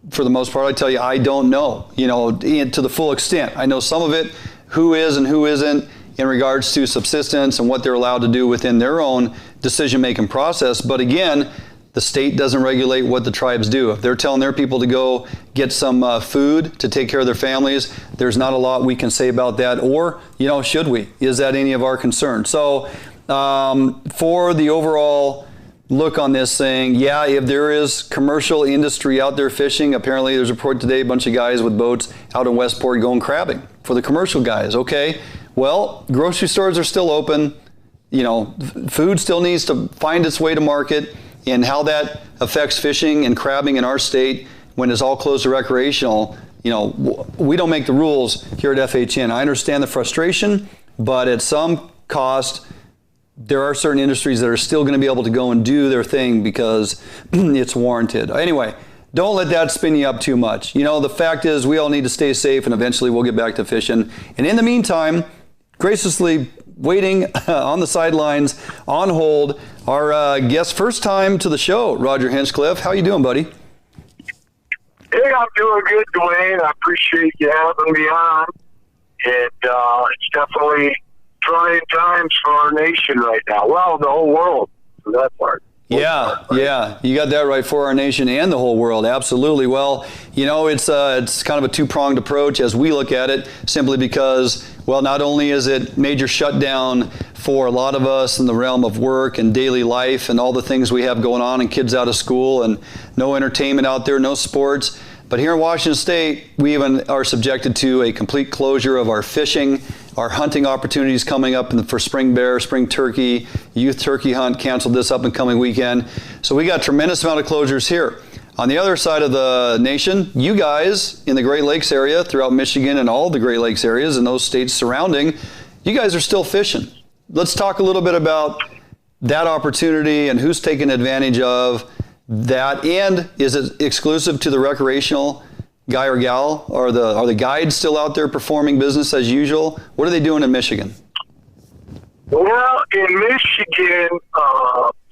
for the most part, I tell you, I don't know, to the full extent. I know some of it, who is and who isn't, in regards to subsistence and what they're allowed to do within their own decision-making process. But again, the state doesn't regulate what the tribes do. If they're telling their people to go get some food to take care of their families, there's not a lot we can say about that. Or, should we? Is that any of our concern? So for the overall look on this thing, yeah, if there is commercial industry out there fishing, apparently there's a report today, a bunch of guys with boats out in Westport going crabbing for the commercial guys. Okay, well, grocery stores are still open. Food still needs to find its way to market. And how that affects fishing and crabbing in our state when it's all closed to recreational, we don't make the rules here at FHN. I understand the frustration, but at some cost, there are certain industries that are still going to be able to go and do their thing because it's warranted. Anyway, don't let that spin you up too much. The fact is we all need to stay safe, and eventually we'll get back to fishing. And in the meantime, graciously waiting on the sidelines, on hold, our guest first time to the show, Roger Hinchcliffe. How you doing, buddy? Hey, I'm doing good, Dwayne. I appreciate you having me on. And it's definitely trying times for our nation right now. Well, the whole world, for that part. Yeah, you got that right, for our nation and the whole world, absolutely. Well, it's kind of a two-pronged approach as we look at it, simply because, well, not only is it major shutdown for a lot of us in the realm of work and daily life and all the things we have going on and kids out of school and no entertainment out there, no sports, but here in Washington State, we even are subjected to a complete closure of our fishing. our hunting opportunities coming up for spring bear, spring turkey, youth turkey hunt canceled this up and coming weekend. So we got a tremendous amount of closures here. On the other side of the nation, you guys in the Great Lakes area, throughout Michigan and all the Great Lakes areas and those states surrounding, you guys are still fishing. Let's talk a little bit about that opportunity and who's taking advantage of that, and is it exclusive to the recreational guy or gal? Are the guides still out there performing business as usual? What are they doing in Michigan? Well, in Michigan,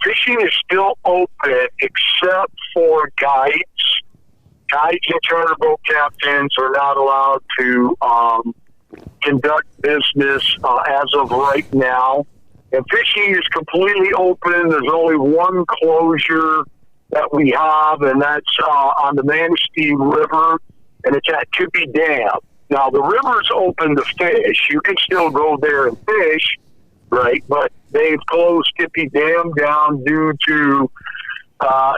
fishing is still open except for guides. Guides and charter boat captains are not allowed to conduct business as of right now. And fishing is completely open. There's only one closure that we have, and that's on the Manistee River, and it's at Tippy Dam. Now, the river's open to fish. You can still go there and fish, right? But they've closed Tippy Dam down due to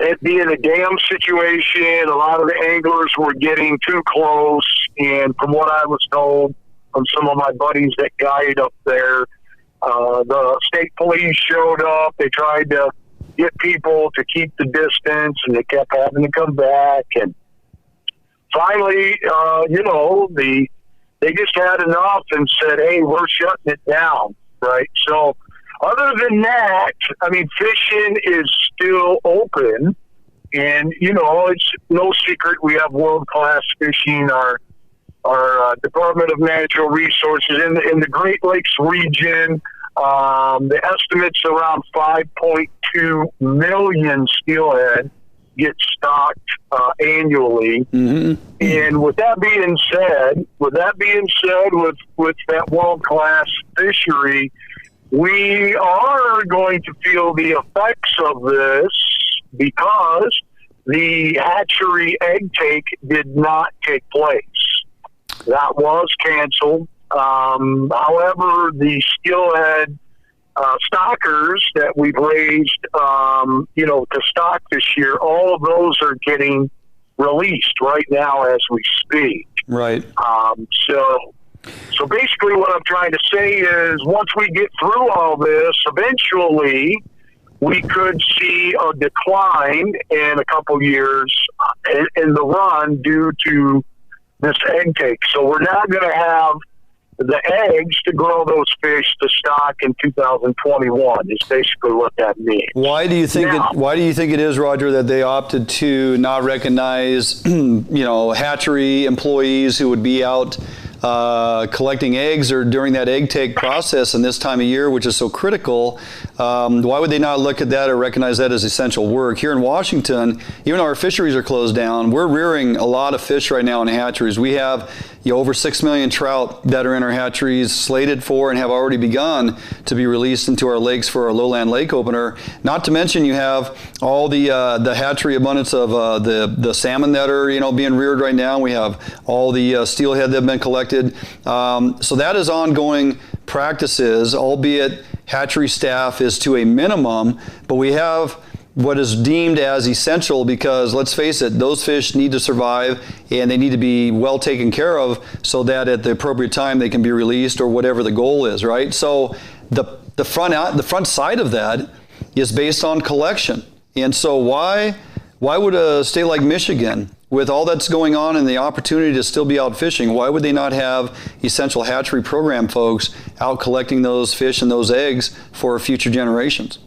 it being a dam situation. A lot of the anglers were getting too close, and from what I was told from some of my buddies that guide up there, the state police showed up. They tried to get people to keep the distance, and they kept having to come back. And finally, they just had enough and said, hey, we're shutting it down, right? So other than that, I mean, fishing is still open. And, it's no secret we have world-class fishing. Our Department of Natural Resources in the Great Lakes region, the estimate's around 5.2 million steelhead get stocked annually. Mm-hmm. And with that being said, with that world-class fishery, we are going to feel the effects of this because the hatchery egg take did not take place. That was canceled. However, the steelhead stockers that we've raised, to stock this year, all of those are getting released right now as we speak. Right. So basically what I'm trying to say is once we get through all this, eventually we could see a decline in a couple years in the run due to this egg take. So we're not going to have the eggs to grow those fish to stock in 2021 is basically what that means. Why do you think it is, Roger, that they opted to not recognize, hatchery employees who would be out collecting eggs or during that egg take process in this time of year, which is so critical? Why would they not look at that or recognize that as essential work? Here in Washington, even though our fisheries are closed down, we're rearing a lot of fish right now in hatcheries. We have over 6 million trout that are in our hatcheries slated for and have already begun to be released into our lakes for our lowland lake opener. Not to mention you have all the hatchery abundance of the salmon that are being reared right now. We have all the steelhead that have been collected. So that is ongoing practices, albeit hatchery staff is to a minimum, but we have what is deemed as essential because, let's face it, those fish need to survive and they need to be well taken care of so that at the appropriate time they can be released or whatever the goal is, right? So the front side of that is based on collection. And so why would a state like Michigan, with all that's going on and the opportunity to still be out fishing, why would they not have essential hatchery program folks out collecting those fish and those eggs for future generations?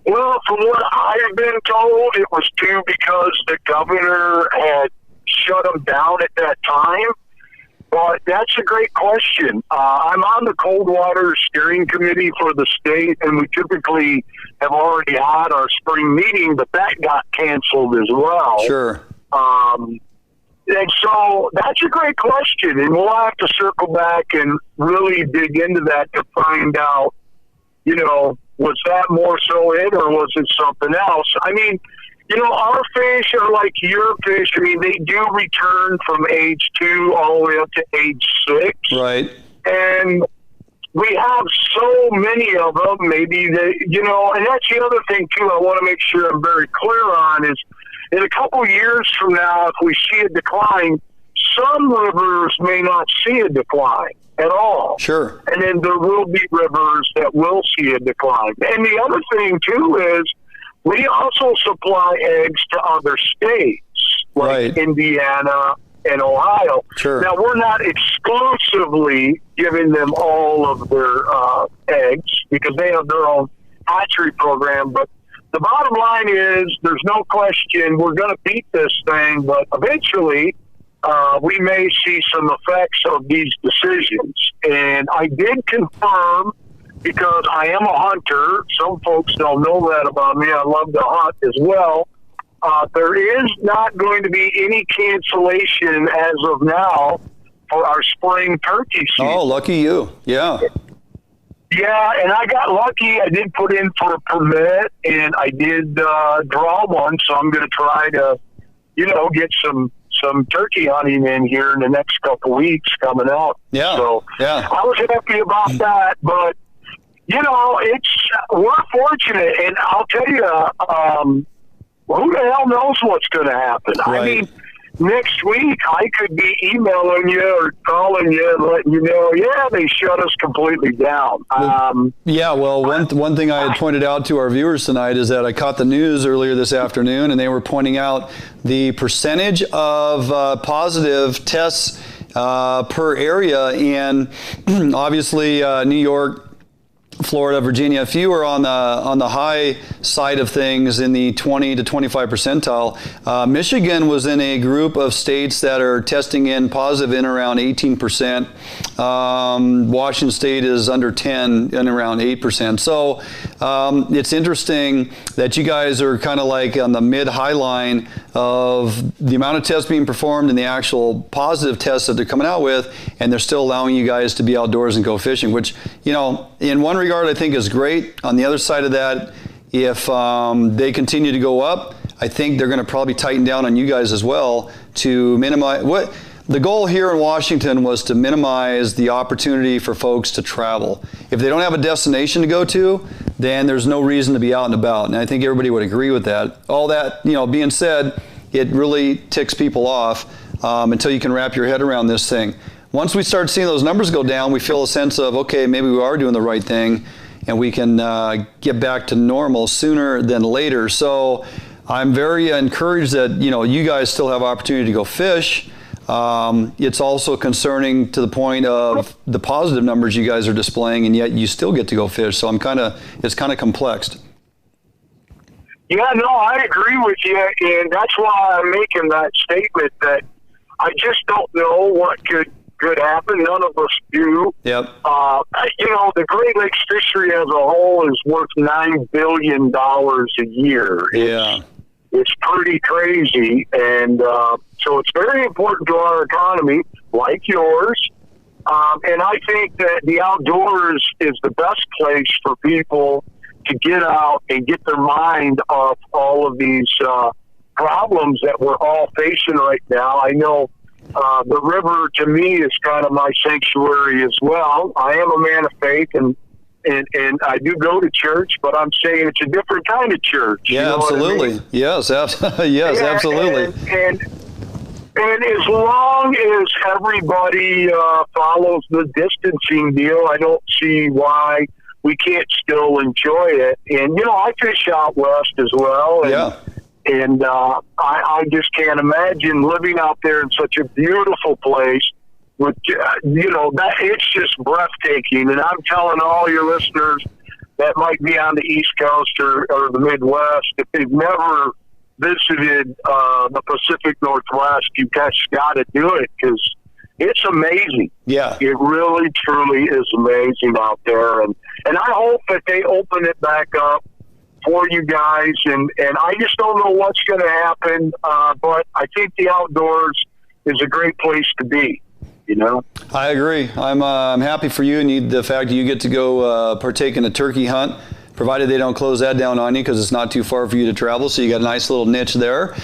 Well, from what I've been told, it was too because the governor had shut them down at that time. But that's a great question. I'm on the cold water steering committee for the state, and we typically have already had our spring meeting, but that got canceled as well. Sure. And so that's a great question, and we'll have to circle back and really dig into that to find out, was that more so it or was it something else? I mean, our fish are like your fish. I mean, they do return from age 2 all the way up to age 6. Right. And we have so many of them, maybe they, and that's the other thing too I want to make sure I'm very clear on is in a couple years from now, if we see a decline, some rivers may not see a decline. at all. Sure. And then there will be rivers that will see a decline. And the other thing, too, is we also supply eggs to other states, like Indiana and Ohio. Sure. Now, we're not exclusively giving them all of their eggs because they have their own hatchery program, but the bottom line is there's no question we're going to beat this thing, but eventually we may see some effects of these decisions. And I did confirm, because I am a hunter, some folks don't know that about me, I love to hunt as well, there is not going to be any cancellation as of now for our spring turkey season. Oh, lucky you. Yeah. Yeah, and I got lucky. I did put in for a permit, and I did draw one, so I'm going to try to, get some turkey hunting in here in the next couple weeks coming up. Yeah. So yeah. I was happy about that, but, we're fortunate, and I'll tell you, who the hell knows what's going to happen? Right. I mean, next week, I could be emailing you or calling you and letting you know, they shut us completely down. One thing I had pointed out to our viewers tonight is that I caught the news earlier this afternoon, and they were pointing out the percentage of positive tests per area, and obviously New York, Florida, Virginia, a few are on the high side of things in the 20 to 25 percentile. Michigan was in a group of states that are testing in positive in around 18%. Washington State is under 10 and around 8%. So it's interesting that you guys are kind of like on the mid-high line of the amount of tests being performed and the actual positive tests that they're coming out with, and they're still allowing you guys to be outdoors and go fishing, which, in one regard I think is great. On the other side of that, if they continue to go up, I think they're going to probably tighten down on you guys as well to minimize the goal here in Washington was to minimize the opportunity for folks to travel. If they don't have a destination to go to, then there's no reason to be out and about. And I think everybody would agree with that. All that, being said, it really ticks people off until you can wrap your head around this thing. Once we start seeing those numbers go down, we feel a sense of, okay, maybe we are doing the right thing and we can get back to normal sooner than later. So I'm very encouraged that, you guys still have opportunity to go fish. It's also concerning to the point of the positive numbers you guys are displaying, and yet you still get to go fish. So it's kind of complex. Yeah, no, I agree with you, and that's why I'm making that statement that I just don't know what could happen. None of us do. Yep. The Great Lakes fishery as a whole is worth $9 billion a year. Yeah. It's pretty crazy, and so it's very important to our economy, like yours. And I think that the outdoors is the best place for people to get out and get their mind off all of these problems that we're all facing right now. I know the river, to me, is kind of my sanctuary as well. I am a man of faith, and I do go to church, but I'm saying it's a different kind of church. Yeah, absolutely. I mean? Yes, yes, absolutely. And as long as everybody follows the distancing deal, I don't see why we can't still enjoy it. And, I fish out west as well. And, yeah. And I just can't imagine living out there in such a beautiful place. With that it's just breathtaking, and I'm telling all your listeners that might be on the East Coast or the Midwest, if they've never visited the Pacific Northwest, you guys got to do it because it's amazing. Yeah, it really truly is amazing out there, and I hope that they open it back up for you guys, and I just don't know what's going to happen, but I think the outdoors is a great place to be. I agree. I'm happy for you and the fact that you get to go partake in a turkey hunt, provided they don't close that down on you because it's not too far for you to travel. So you got a nice little niche there.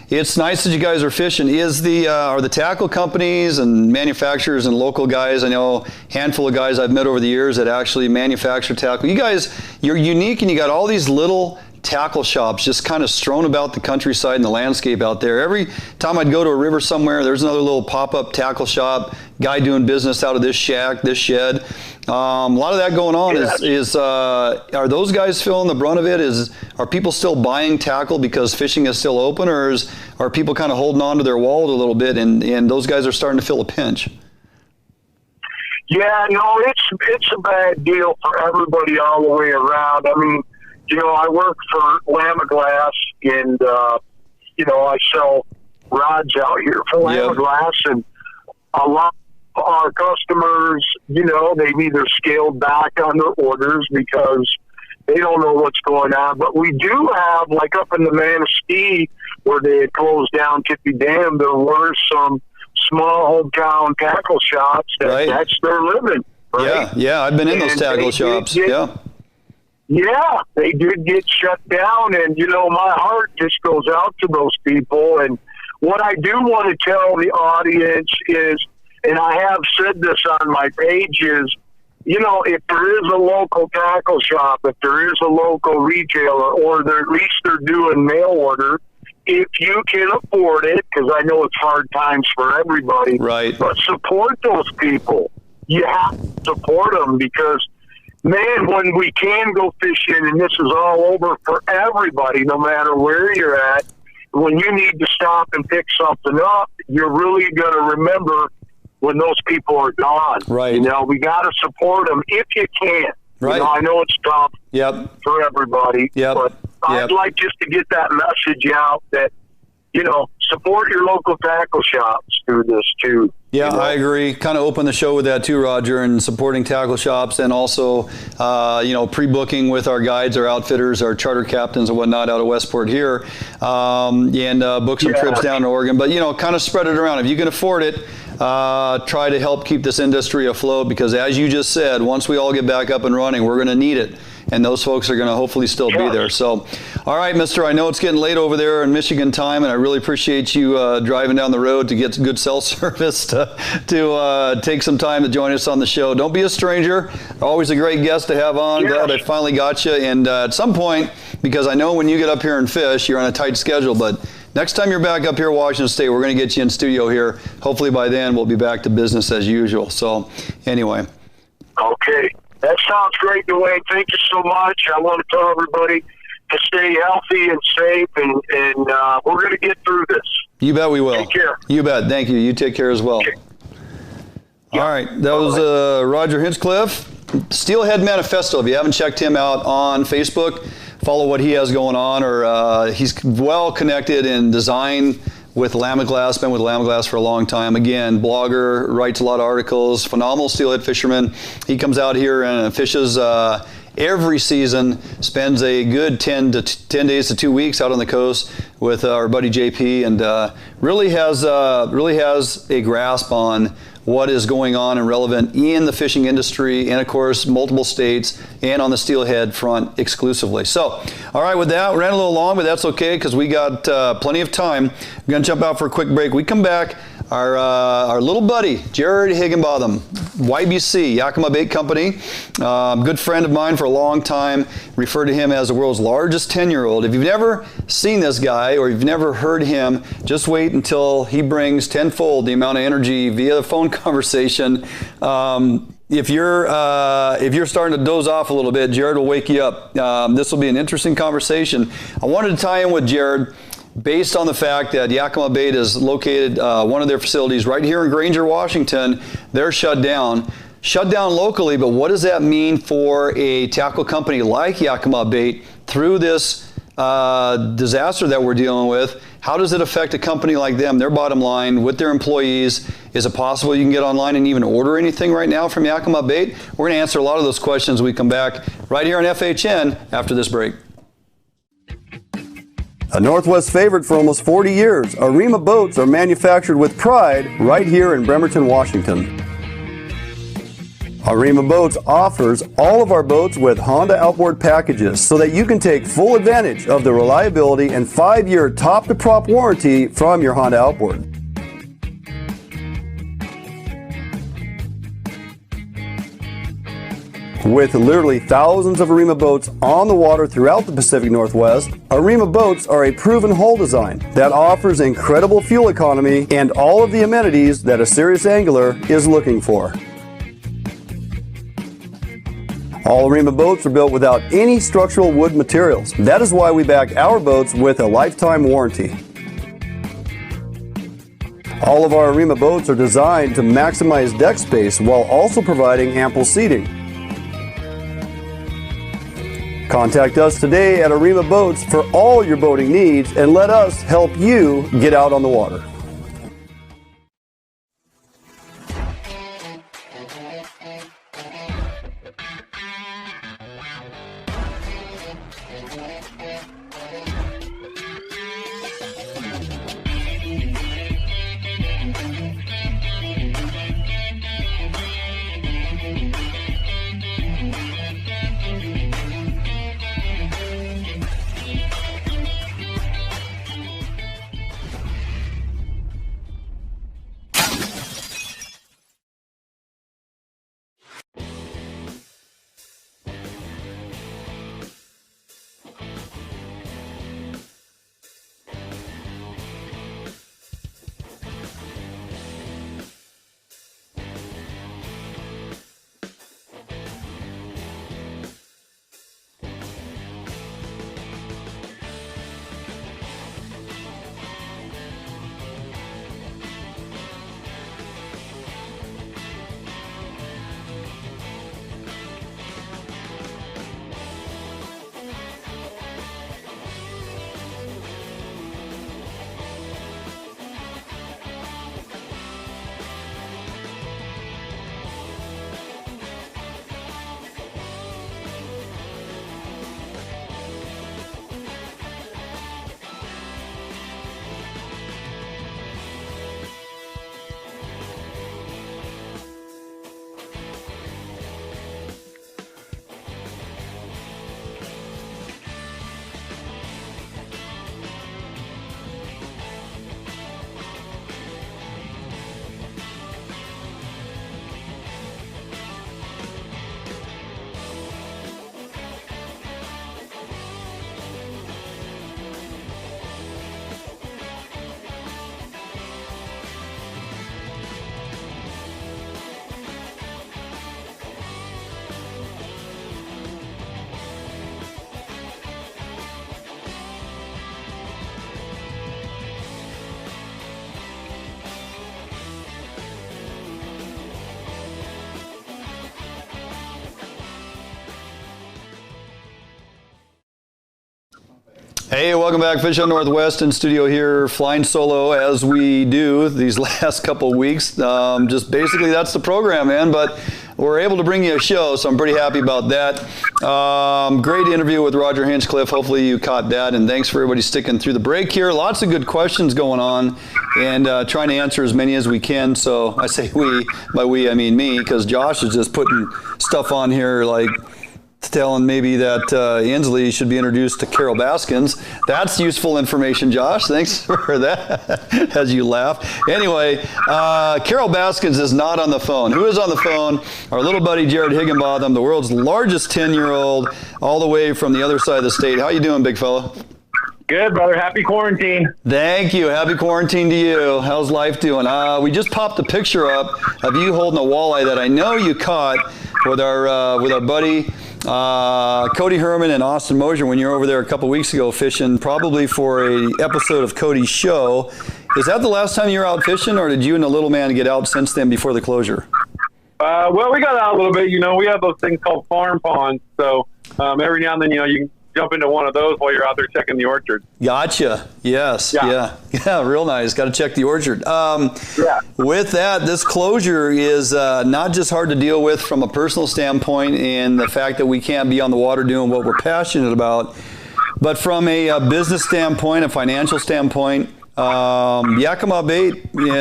It's nice that you guys are fishing. Are the tackle companies and manufacturers and local guys? I know a handful of guys I've met over the years that actually manufacture tackle. You guys, you're unique, and you got all these little tackle shops just kind of strewn about the countryside and the landscape out there. Every time I'd go to a river somewhere, there's another little pop-up tackle shop, guy doing business out of this shack, this shed. A lot of that going on. Are those guys feeling the brunt of it? Are people still buying tackle because fishing is still open, or are people kind of holding on to their wallet a little bit, and those guys are starting to feel a pinch? Yeah, no, it's a bad deal for everybody all the way around. I mean, I work for Lamiglas, and I sell rods out here for Lamiglas, and a lot of our customers, they've either scaled back on their orders because they don't know what's going on. But we do have, like up in the Manistee, where they had closed down Tippy Dam, there were some small hometown tackle shops that's their living. Right? Yeah, I've been in those tackle shops. Yeah, they did get shut down, and my heart just goes out to those people. And what I do want to tell the audience is, and I have said this on my page, is if there is a local tackle shop, if there is a local retailer, or at least they're doing mail order, if you can afford it, because I know it's hard times for everybody, right? But support those people. You have to support them because, man, when we can go fishing, and this is all over for everybody, no matter where you're at, when you need to stop and pick something up, you're really going to remember when those people are gone. Right. We got to support them if you can. Right. I know it's tough for everybody, but I'd like just to get that message out that, support your local tackle shops through this too. Yeah, I agree. Kind of open the show with that too, Roger, and supporting tackle shops, and also, pre-booking with our guides, our outfitters, our charter captains and whatnot out of Westport here, and book some trips down to Oregon. But, kind of spread it around. If you can afford it, try to help keep this industry afloat, because as you just said, once we all get back up and running, we're going to need it. And those folks are going to hopefully still be there. So, all right, mister, I know it's getting late over there in Michigan time, and I really appreciate you driving down the road to get good cell service to take some time to join us on the show. Don't be a stranger. Always a great guest to have on. Glad I finally got you. And at some point, because I know when you get up here and fish, you're on a tight schedule, but next time you're back up here in Washington State, we're going to get you in studio here. Hopefully by then we'll be back to business as usual. So, anyway. Okay. That sounds great, Dwayne. Thank you so much. I want to tell everybody to stay healthy and safe, and we're going to get through this. You bet we will. Take care. You bet. Thank you. You take care as well. Okay. All right. That was Roger Hinchcliffe. Steelhead Manifesto. If you haven't checked him out on Facebook, follow what he has going on, or he's well connected in design with Lamiglas, been with Lamiglas for a long time. Again, blogger, writes a lot of articles, phenomenal steelhead fisherman. He comes out here and fishes every season, spends a good 10 days to 2 weeks out on the coast with our buddy JP, and really has a grasp on what is going on and relevant in the fishing industry, and of course multiple states, and on the steelhead front exclusively. So, all right, with that, we ran a little long, but that's okay because we got plenty of time. We're going to jump out for a quick break. We come back, our little buddy, Jared Higginbotham, YBC, Yakima Bait Company, good friend of mine for a long time, refer to him as the world's largest 10-year-old. If you've never seen this guy or you've never heard him, just wait until he brings tenfold the amount of energy via the phone conversation. If you're starting to doze off a little bit, Jared will wake you up. This will be an interesting conversation. I wanted to tie in with Jared based on the fact that Yakima Bait is located, one of their facilities right here in Granger, Washington. They're shut down locally, but what does that mean for a tackle company like Yakima Bait through this disaster that we're dealing with? How does it affect a company like them, their bottom line, with their employees? Is it possible you can get online and even order anything right now from Yakima Bait? We're going to answer a lot of those questions when we come back right here on FHN after this break. A Northwest favorite for almost 40 years, Arima boats are manufactured with pride right here in Bremerton, Washington. Arima Boats offers all of our boats with Honda outboard packages so that you can take full advantage of the reliability and 5-year top-to-prop warranty from your Honda outboard. With literally thousands of Arima boats on the water throughout the Pacific Northwest, Arima boats are a proven hull design that offers incredible fuel economy and all of the amenities that a serious angler is looking for. All Arima boats are built without any structural wood materials. That is why we back our boats with a lifetime warranty. All of our Arima boats are designed to maximize deck space while also providing ample seating. Contact us today at Arima Boats for all your boating needs and let us help you get out on the water. Hey, welcome back. Fish Hunt Northwest in studio here, flying solo as we do these last couple of weeks. Just basically that's the program, man. But we're able to bring you a show, so I'm pretty happy about that. Great interview with Roger Hinchcliffe. Hopefully you caught that, and thanks for everybody sticking through the break here. Lots of good questions going on, and trying to answer as many as we can. So I say we, by we I mean me, because Josh is just putting stuff on here like telling maybe that Inslee should be introduced to Carol Baskins. That's useful information, Josh. Thanks for that, as you laugh. Anyway, Carol Baskins is not on the phone. Who is on the phone? Our little buddy Jared Higginbotham, the world's largest 10-year-old, all the way from the other side of the state. How you doing, big fella? Good, brother. Happy quarantine. Thank you. Happy quarantine to you. How's life doing? We just popped a picture up of you holding a walleye that I know you caught with our buddy Cody Herman and Austin Mosier when you were over there a couple weeks ago fishing, probably for a episode of Cody's show. Is that the last time you were out fishing, or did you and the little man get out since then before the closure? Well, we got out a little bit. You know, we have those things called farm ponds, so every now and then, you know, you can jump into one of those while you're out there checking the orchard. Gotcha. Yes. Yeah. Real nice. Got to check the orchard. With that, this closure is not just hard to deal with from a personal standpoint and the fact that we can't be on the water doing what we're passionate about, but from a business standpoint, a financial standpoint. Yakima Bay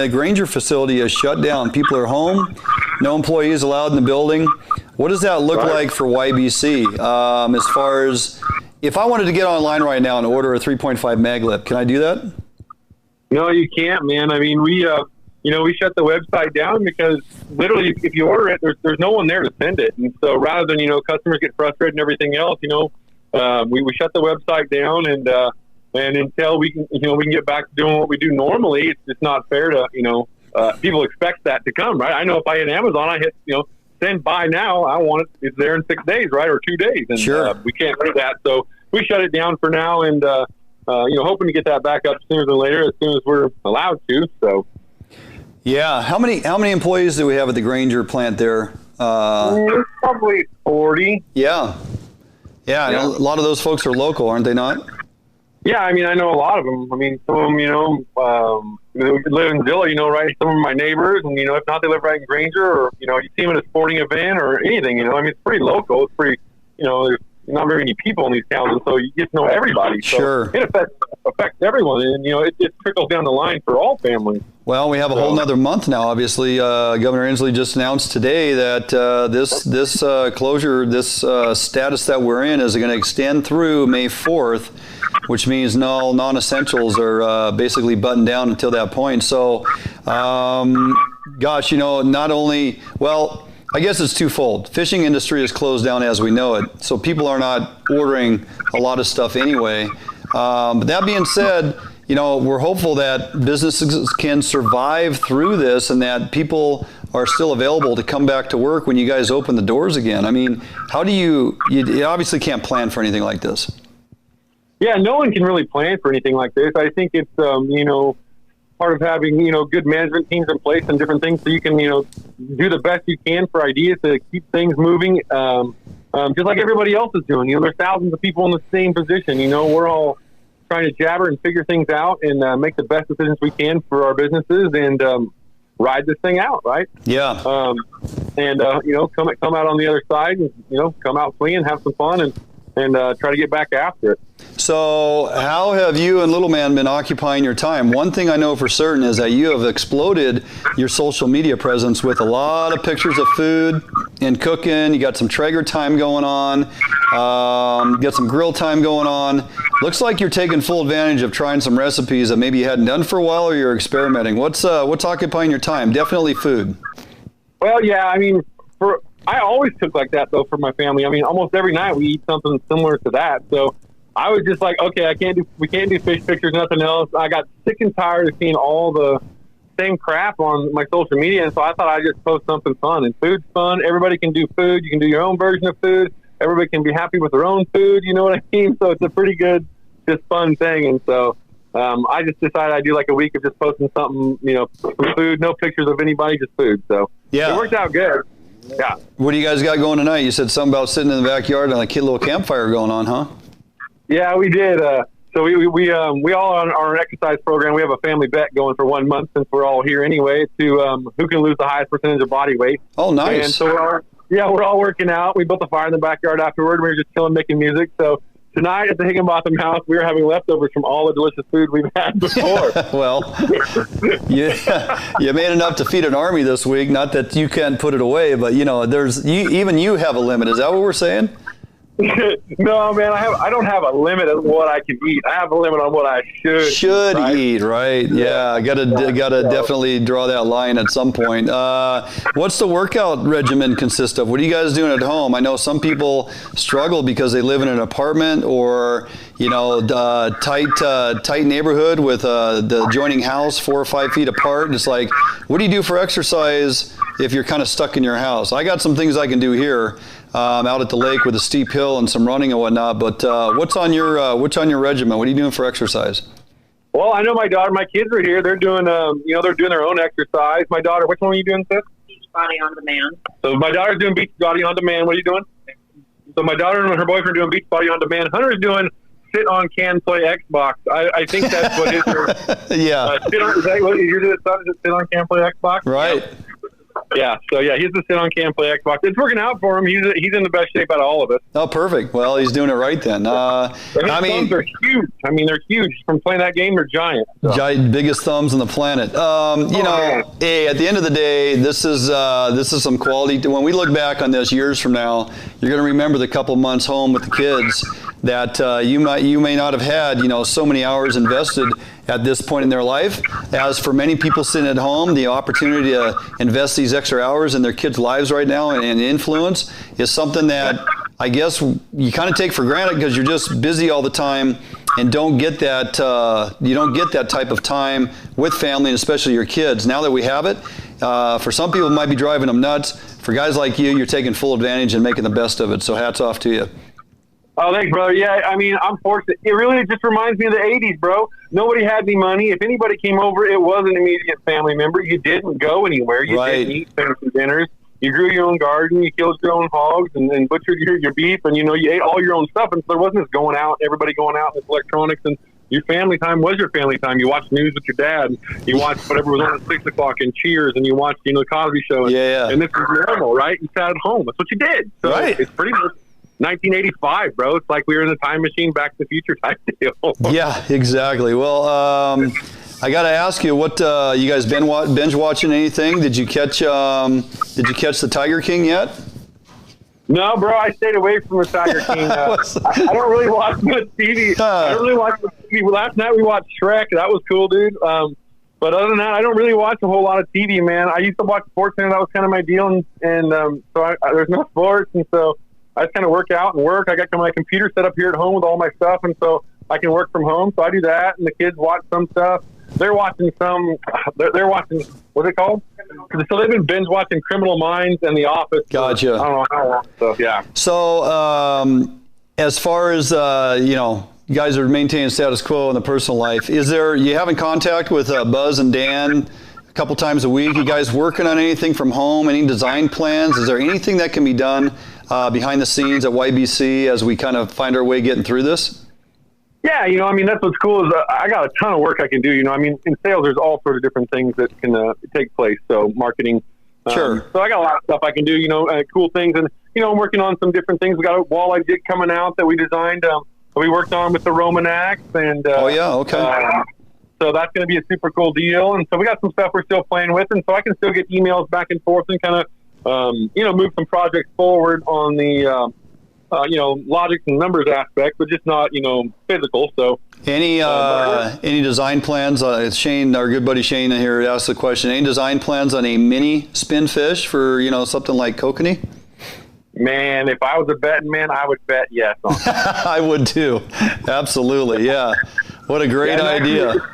Granger facility is shut down. People are home. No employees allowed in the building. What does that look like for YBC? As far as if I wanted to get online right now and order a 3.5 mag lip, can I do that? No, you can't, man. I mean, we we shut the website down because literally if you order it, there's no one there to send it. And so rather than, customers get frustrated and everything else, we shut the website down and until we can get back to doing what we do normally, it's just not fair to, people expect that to come, right? I know if I hit Amazon, I hit, send buy now, I want it, it's there in 6 days, right? Or 2 days. And sure. We can't do that. So we shut it down for now and, hoping to get that back up sooner than later, as soon as we're allowed to. So, yeah. How many employees do we have at the Granger plant there? Probably 40. Yeah. Yeah. A lot of those folks are local, aren't they not? Yeah. I mean, I know a lot of them. I mean, some of them, they live in Zilla, right? Some of my neighbors, and, if not, they live right in Granger, or, you see them at a sporting event or anything, I mean, it's pretty local. It's pretty, there's not very many people in these towns, and so you get to know everybody. So sure. It affects everyone, and, it trickles down the line for all families. Well, we have a whole nother month now. Obviously, Governor Inslee just announced today that this closure, this status that we're in, is going to extend through May 4th, which means no non-essentials are basically buttoned down until that point. So, gosh, not only, well, I guess it's twofold. Fishing industry is closed down as we know it, so people are not ordering a lot of stuff anyway. But that being said, we're hopeful that businesses can survive through this and that people are still available to come back to work when you guys open the doors again. I mean, how do you obviously can't plan for anything like this. Yeah, no one can really plan for anything like this. I think it's, part of having, good management teams in place and different things so you can, do the best you can for ideas to keep things moving, just like everybody else is doing. There's thousands of people in the same position. We're all trying to jabber and figure things out and make the best decisions we can for our businesses and ride this thing out, right? Yeah. Come out on the other side and, come out swinging, have some fun and try to get back after it. So how have you and Little Man been occupying your time? One thing I know for certain is that you have exploded your social media presence with a lot of pictures of food and cooking. You got some Traeger time going on. You got some grill time going on. Looks like you're taking full advantage of trying some recipes that maybe you hadn't done for a while, or you're experimenting. What's occupying your time? Definitely food. Well, yeah, I mean, I always cook like that, though, for my family. I mean, almost every night we eat something similar to that. So I was just like, okay, we can't do fish pictures, nothing else. I got sick and tired of seeing all the same crap on my social media, and so I thought I'd just post something fun. And food's fun. Everybody can do food. You can do your own version of food. Everybody can be happy with their own food. You know what I mean? So it's a pretty good, just fun thing. And so I just decided I'd do like a week of just posting something, some food, no pictures of anybody, just food. So yeah, it worked out good. Yeah. What do you guys got going tonight? You said something about sitting in the backyard and like a little campfire going on, huh? Yeah, we did. So we all on our exercise program. We have a family bet going for 1 month since we're all here anyway to who can lose the highest percentage of body weight. Oh, nice. And so we're all working out. We built a fire in the backyard afterward. We were just chilling, making music. So tonight at the Higginbotham house, we were having leftovers from all the delicious food we've had before. Well, you made enough to feed an army this week. Not that you can't put it away, but even you have a limit. Is that what we're saying? No, man, I don't have a limit of what I can eat. I have a limit on what I should eat, right? Yeah, gotta definitely draw that line at some point. What's the workout regimen consist of? What are you guys doing at home? I know some people struggle because they live in an apartment or tight neighborhood with the adjoining house 4 or 5 feet apart. It's like, what do you do for exercise if you're kind of stuck in your house? I got some things I can do here. Out at the lake with a steep hill and some running and whatnot. But what's on your regimen? What are you doing for exercise? Well, I know my kids are here. They're doing they're doing their own exercise. My daughter, which one are you doing, sis? Beach Body on Demand. So my daughter's doing Beach Body on Demand. What are you doing? So my daughter and her boyfriend are doing Beach Body on Demand. Hunter's doing sit on can play Xbox. I think that's what his. Yeah. Is that what you're son? Is it sit on can play Xbox? Right. Yeah, so yeah, he's the sit on can play Xbox. It's working out for him. He's in the best shape out of all of us. Oh, perfect. Well, he's doing it right then. Thumbs are huge. I mean, they're huge. From playing that game, they're giant. So. Giant, biggest thumbs on the planet. Hey, at the end of the day, this is some quality. When we look back on this years from now, you're going to remember the couple months home with the kids that you may not have had, so many hours invested at this point in their life. As for many people sitting at home, the opportunity to invest these extra hours in their kids' lives right now and influence is something that I guess you kind of take for granted because you're just busy all the time and don't get that, you don't get that type of time with family and especially your kids. Now that we have it, for some people it might be driving them nuts. For guys like you, you're taking full advantage and making the best of it. So hats off to you. Oh, thanks, brother. Yeah, I mean, I'm fortunate. It really just reminds me of the 80s, bro. Nobody had any money. If anybody came over, it was an immediate family member. You didn't go anywhere. You didn't eat fancy dinners. You grew your own garden. You killed your own hogs and butchered your beef. And, you ate all your own stuff. And so there wasn't this going out, everybody going out with electronics. And your family time was your family time. You watched news with your dad. You watched whatever was on at 6 o'clock and Cheers. And you watched, the Cosby Show. And this is normal, right? You sat at home. That's what you did. So it's pretty much 1985, bro. It's like we were in the time machine, Back to the Future type deal. Yeah, exactly. Well, I got to ask you, what you guys binge watching anything? Did you catch the Tiger King yet? No, bro. I stayed away from the Tiger King. I don't really watch much TV. I don't really watch much TV. Last night we watched Shrek. That was cool, dude. But other than that, I don't really watch a whole lot of TV, man. I used to watch sports, and that was kind of my deal. And so there's no sports, and so I just kind of work out and work. I got my computer set up here at home with all my stuff, and so I can work from home. So I do that, and the kids watch some stuff. They're watching they're watching, what's it called? So they've been binge watching Criminal Minds and The Office. Gotcha. I don't know how long. So, yeah. So as far as, you guys are maintaining status quo in the personal life, you having contact with Buzz and Dan a couple times a week? You guys working on anything from home? Any design plans? Is there anything that can be done behind the scenes at YBC as we kind of find our way getting through this? Yeah, that's what's cool is I got a ton of work I can do. In sales, there's all sorts of different things that can take place. So marketing. Sure. So I got a lot of stuff I can do, cool things. And, I'm working on some different things. We got a walleye jig coming out that we designed. We worked on with the Romanax. And, oh, yeah, okay. So that's going to be a super cool deal. And so we got some stuff we're still playing with. And so I can still get emails back and forth and kind of, move some projects forward on the, logic and numbers aspect, but just not, physical. So any design plans? Shane, our good buddy Shane here asked the question, any design plans on a mini spin fish for, something like kokanee? Man, if I was a betting man, I would bet yes on that. I would too. Absolutely. Yeah. What a great idea. Actually,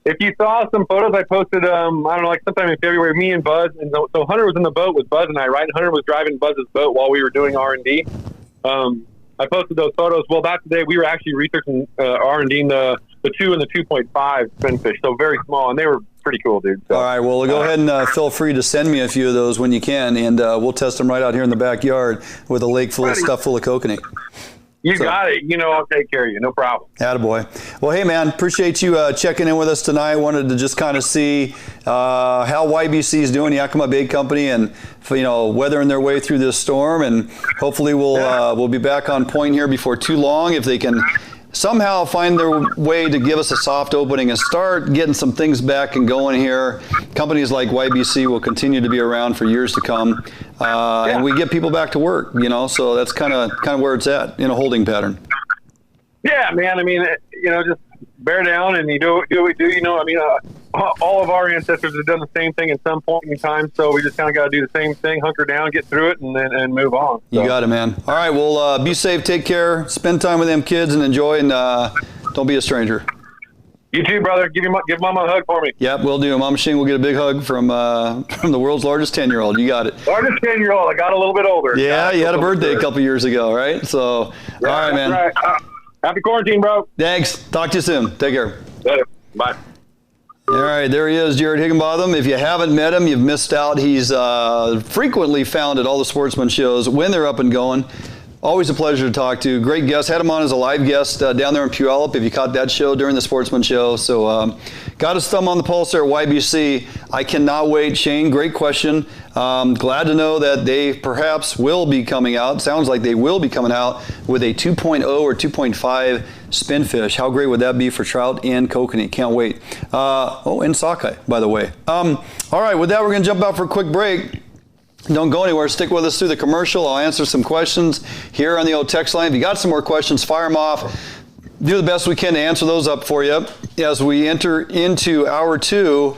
if you saw some photos I posted, I don't know, like sometime in February, me and Buzz, and so Hunter was in the boat with Buzz and I, right? Hunter was driving Buzz's boat while we were doing R&D. I posted those photos. Well, that day we were actually researching R&Ding the 2 and the 2.5 spinfish, so very small, and they were pretty cool, dude. So, all right, well, go ahead and feel free to send me a few of those when you can, and we'll test them right out here in the backyard with a lake full of stuff full of kokanee. You got it. I'll take care of you. No problem. Attaboy. Well, hey, man, appreciate you checking in with us tonight. Wanted to just kind of see how YBC is doing, Yakima Bait Company, and weathering their way through this storm. And hopefully we'll be back on point here before too long if they can somehow find their way to give us a soft opening and start getting some things back and going here. Companies like YBC will continue to be around for years to come, and we get people back to work. So that's kind of where it's at in a holding pattern. Yeah, man. I mean, just bear down and you do what we do. All of our ancestors have done the same thing at some point in time, so we just kind of got to do the same thing, hunker down, get through it, and move on. So. You got it, man. All right, well, be safe, take care, spend time with them kids, and enjoy, and don't be a stranger. You too, brother. Give Mama a hug for me. Yep, we'll do. Mama Shane will get a big hug from the world's largest 10-year-old. You got it. Largest 10-year-old. I got a little bit older. Yeah, you had a birthday a couple years ago, right? So, yeah, all right, man. Right. Happy quarantine, bro. Thanks. Talk to you soon. Take care. Later. Bye. All right, there he is, Jared Higginbotham. If you haven't met him, you've missed out. He's frequently found at all the sportsman shows when they're up and going. Always a pleasure to talk to. Great guest. Had him on as a live guest down there in Puyallup, if you caught that show during the sportsman show. So got his thumb on the pulse there at YBC. I cannot wait. Shane, great question. Glad to know that they perhaps will be coming out. Sounds like they will be coming out with a 2.0 or 2.5 spinfish. How great would that be for trout and kokanee? Can't wait. And sockeye, by the way. All right, with that, we're going to jump out for a quick break. Don't go anywhere. Stick with us through the commercial. I'll answer some questions here on the old text line. If you got some more questions, fire them off. Do the best we can to answer those up for you as we enter into hour 2.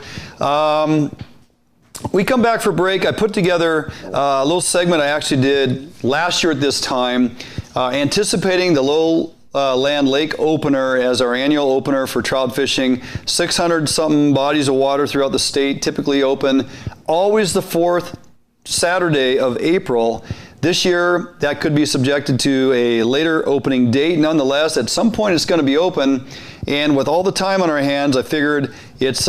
We come back for break. I put together a little segment I actually did last year at this time, anticipating the Lowland Lake opener as our annual opener for trout fishing. 600-something bodies of water throughout the state, typically open always the 4th Saturday of April. This year, that could be subjected to a later opening date. Nonetheless, at some point it's going to be open, and with all the time on our hands, I figured it's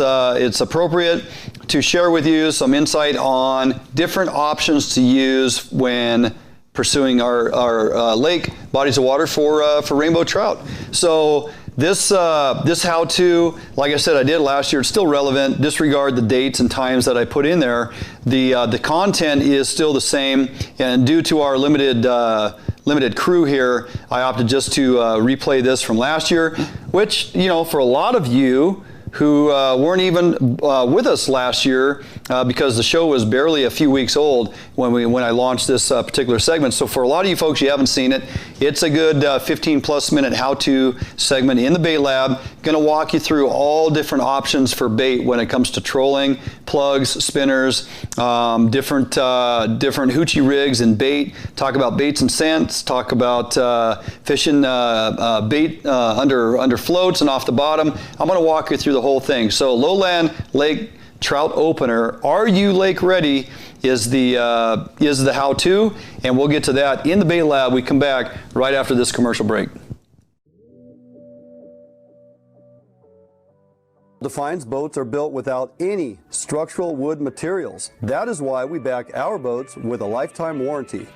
appropriate to share with you some insight on different options to use when pursuing our lake bodies of water for rainbow trout. So this how-to, like I said, I did last year. It's still relevant. Disregard the dates and times that I put in there. The content is still the same, and due to our limited crew here, I opted just to replay this from last year, which, for a lot of you who weren't even with us last year because the show was barely a few weeks old when I launched this particular segment. So for a lot of you folks, you haven't seen it. It's a good 15-plus minute how-to segment in the bait lab. Going to walk you through all different options for bait when it comes to trolling, plugs, spinners, different hoochie rigs and bait. Talk about baits and scents. Talk about fishing bait under floats and off the bottom. I'm going to walk you through the whole thing. So Lowland Lake Trout Opener, Are You Lake Ready? is the how-to, and we'll get to that in the bait lab. We come back right after this commercial break. Defines boats are built without any structural wood materials. That is why we back our boats with a lifetime warranty.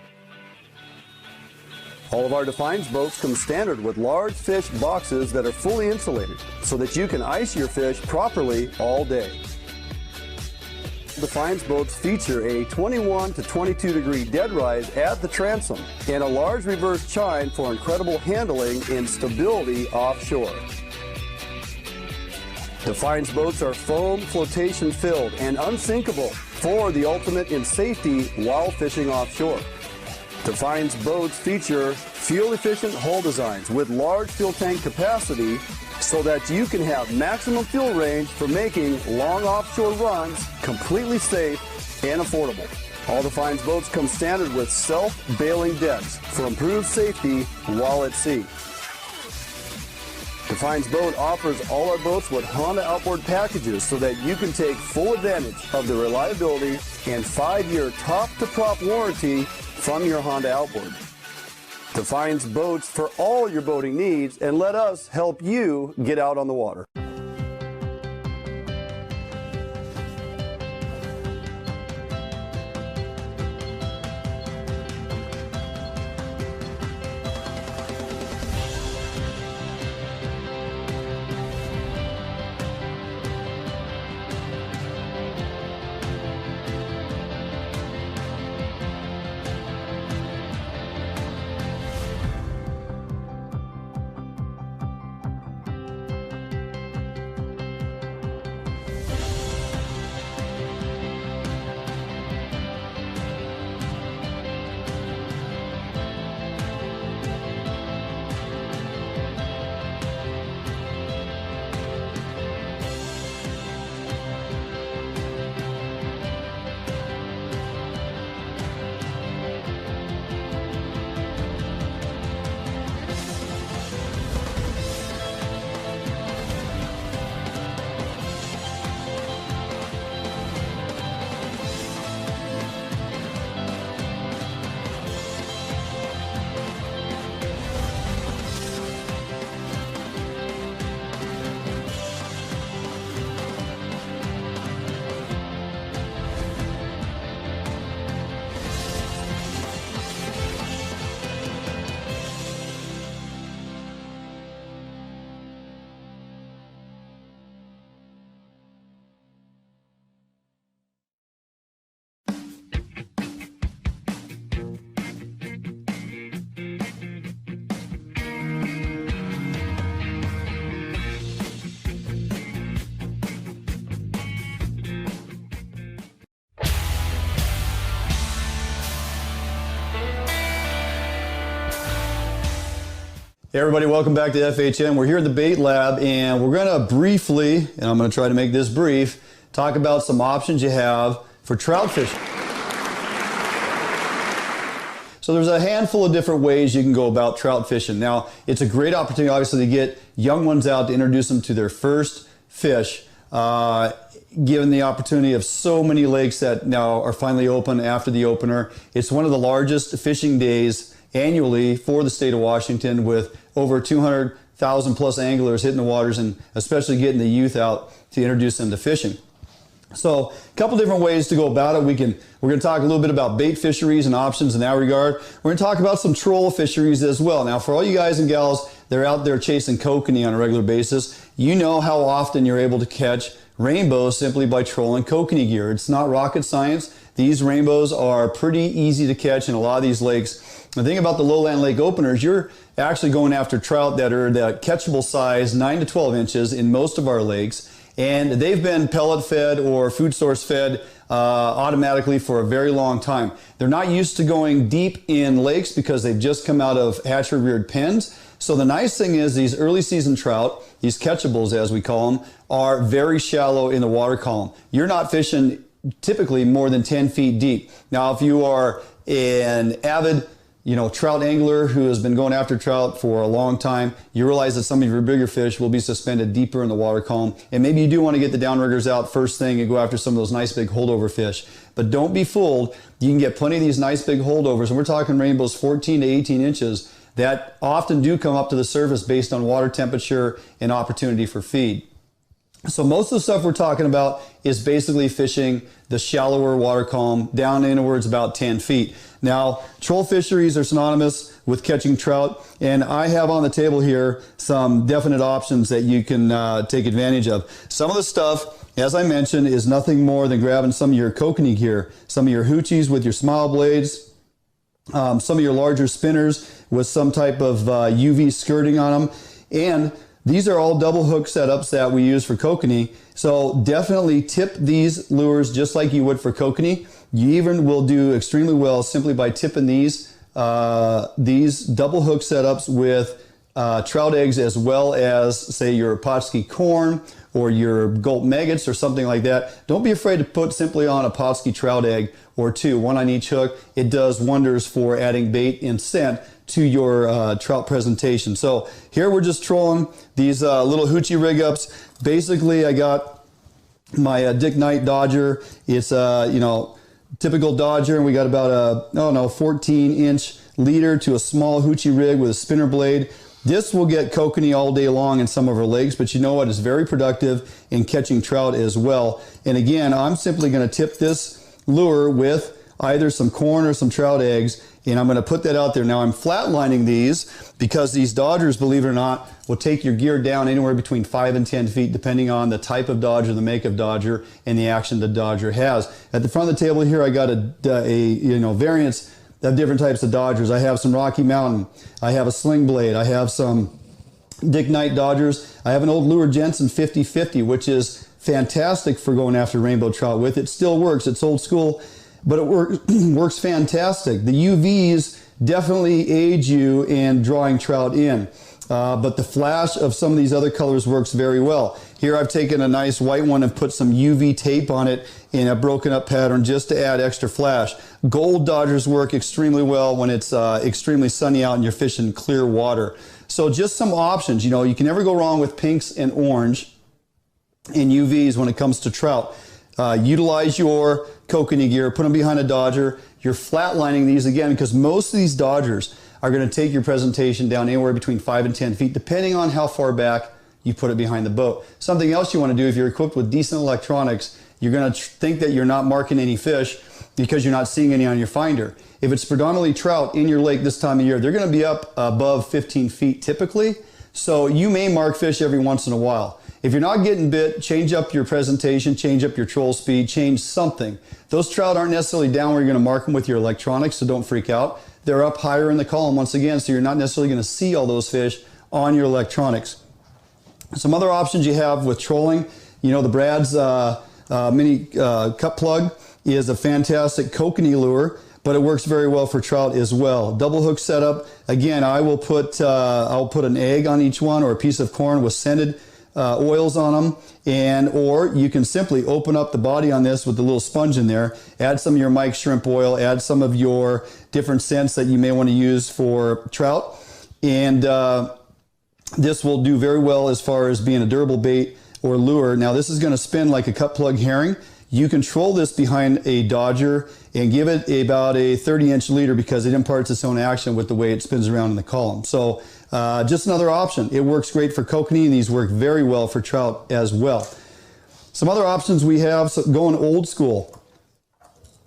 All of our Defines boats come standard with large fish boxes that are fully insulated so that you can ice your fish properly all day. Defines boats feature a 21 to 22 degree dead rise at the transom and a large reverse chine for incredible handling and stability offshore. Defines boats are foam flotation filled and unsinkable for the ultimate in safety while fishing offshore. Defines boats feature fuel-efficient hull designs with large fuel tank capacity so that you can have maximum fuel range for making long offshore runs completely safe and affordable. All Defines boats come standard with self-bailing decks for improved safety while at sea. Defines Boat offers all our boats with Honda outboard packages so that you can take full advantage of the reliability and 5-year top-to-prop warranty from your Honda outboard. Defines boats for all your boating needs, and let us help you get out on the water. Hey everybody, welcome back to FHM. We're here at the Bait Lab, and we're going to briefly, and I'm going to try to make this brief, talk about some options you have for trout fishing. So there's a handful of different ways you can go about trout fishing. Now, it's a great opportunity, obviously, to get young ones out to introduce them to their first fish, given the opportunity of so many lakes that now are finally open after the opener. It's one of the largest fishing days annually for the state of Washington, with over 200,000 plus anglers hitting the waters, and especially getting the youth out to introduce them to fishing. So a couple different ways to go about it. We're going to talk a little bit about bait fisheries and options in that regard. We're going to talk about some troll fisheries as well. Now, for all you guys and gals that are out there chasing kokanee on a regular basis, you know how often you're able to catch rainbows simply by trolling kokanee gear. It's not rocket science. These rainbows are pretty easy to catch in a lot of these lakes. The thing about the lowland lake openers, you're actually going after trout that are that catchable size, 9 to 12 inches in most of our lakes, and they've been pellet fed or food source fed automatically for a very long time. They're not used to going deep in lakes because they've just come out of hatchery reared pens. So the nice thing is these early season trout, these catchables as we call them, are very shallow in the water column. You're not fishing typically more than 10 feet deep. Now, if you are an avid trout angler who has been going after trout for a long time, you realize that some of your bigger fish will be suspended deeper in the water column. And maybe you do want to get the downriggers out first thing and go after some of those nice big holdover fish. But don't be fooled. You can get plenty of these nice big holdovers, and we're talking rainbows 14 to 18 inches that often do come up to the surface based on water temperature and opportunity for feed. So most of the stuff we're talking about is basically fishing the shallower water column down inwards about 10 feet. Now, troll fisheries are synonymous with catching trout, and I have on the table here some definite options that you can take advantage of. Some of the stuff, as I mentioned, is nothing more than grabbing some of your kokanee gear, some of your hoochies with your smile blades, some of your larger spinners with some type of UV skirting on them, and these are all double hook setups that we use for kokanee. So definitely tip these lures just like you would for kokanee. You even will do extremely well simply by tipping these double hook setups with trout eggs, as well as, say, your Pautzke corn or your gulp maggots or something like that. Don't be afraid to put simply on a Pautzke trout egg or two, one on each hook. It does wonders for adding bait and scent to your trout presentation. So here we're just trolling these little hoochie rig ups. Basically, I got my Dick Knight Dodger. It's typical Dodger, and we got about a 14-inch leader to a small hoochie rig with a spinner blade. This will get kokanee all day long in some of our lakes, but you know what? It's very productive in catching trout as well. And again, I'm simply going to tip this lure with either some corn or some trout eggs, and I'm going to put that out there. Now, I'm flatlining these because these Dodgers, believe it or not, will take your gear down anywhere between 5 and 10 feet, depending on the type of Dodger, the make of Dodger, and the action the Dodger has. At the front of the table here, I got a variance of different types of Dodgers. I have some Rocky Mountain. I have a Sling Blade. I have some Dick Knight Dodgers. I have an old Lure Jensen 50-50, which is fantastic for going after rainbow trout with. It still works. It's old school, but it works fantastic. The UVs definitely aid you in drawing trout in, but the flash of some of these other colors works very well. Here I've taken a nice white one and put some UV tape on it in a broken up pattern just to add extra flash. Gold Dodgers work extremely well when it's extremely sunny out and you're fishing clear water. So just some options. You can never go wrong with pinks and orange and UVs when it comes to trout. Utilize your kokanee gear, put them behind a Dodger. You're flatlining these again because most of these Dodgers are going to take your presentation down anywhere between 5 and 10 feet, depending on how far back you put it behind the boat. Something else you want to do, if you're equipped with decent electronics, you're going to think that you're not marking any fish because you're not seeing any on your finder. If it's predominantly trout in your lake this time of year, they're going to be up above 15 feet typically. So you may mark fish every once in a while. If you're not getting bit, change up your presentation, change up your troll speed, change something. Those trout aren't necessarily down where you're going to mark them with your electronics, so don't freak out. They're up higher in the column once again, so you're not necessarily going to see all those fish on your electronics. Some other options you have with trolling, the Brad's mini cut plug is a fantastic kokanee lure, but it works very well for trout as well. Double hook setup. Again, I'll put an egg on each one or a piece of corn with scented oils on them, or you can simply open up the body on this with the little sponge in there, add some of your Mike shrimp oil, add some of your different scents that you may want to use for trout, and this will do very well as far as being a durable bait or lure. Now this is going to spin like a cut plug herring. You control this behind a dodger and give it about a 30-inch leader because it imparts its own action with the way it spins around in the column. So just another option. It works great for kokanee, and these work very well for trout as well. Some other options we have, so going old school.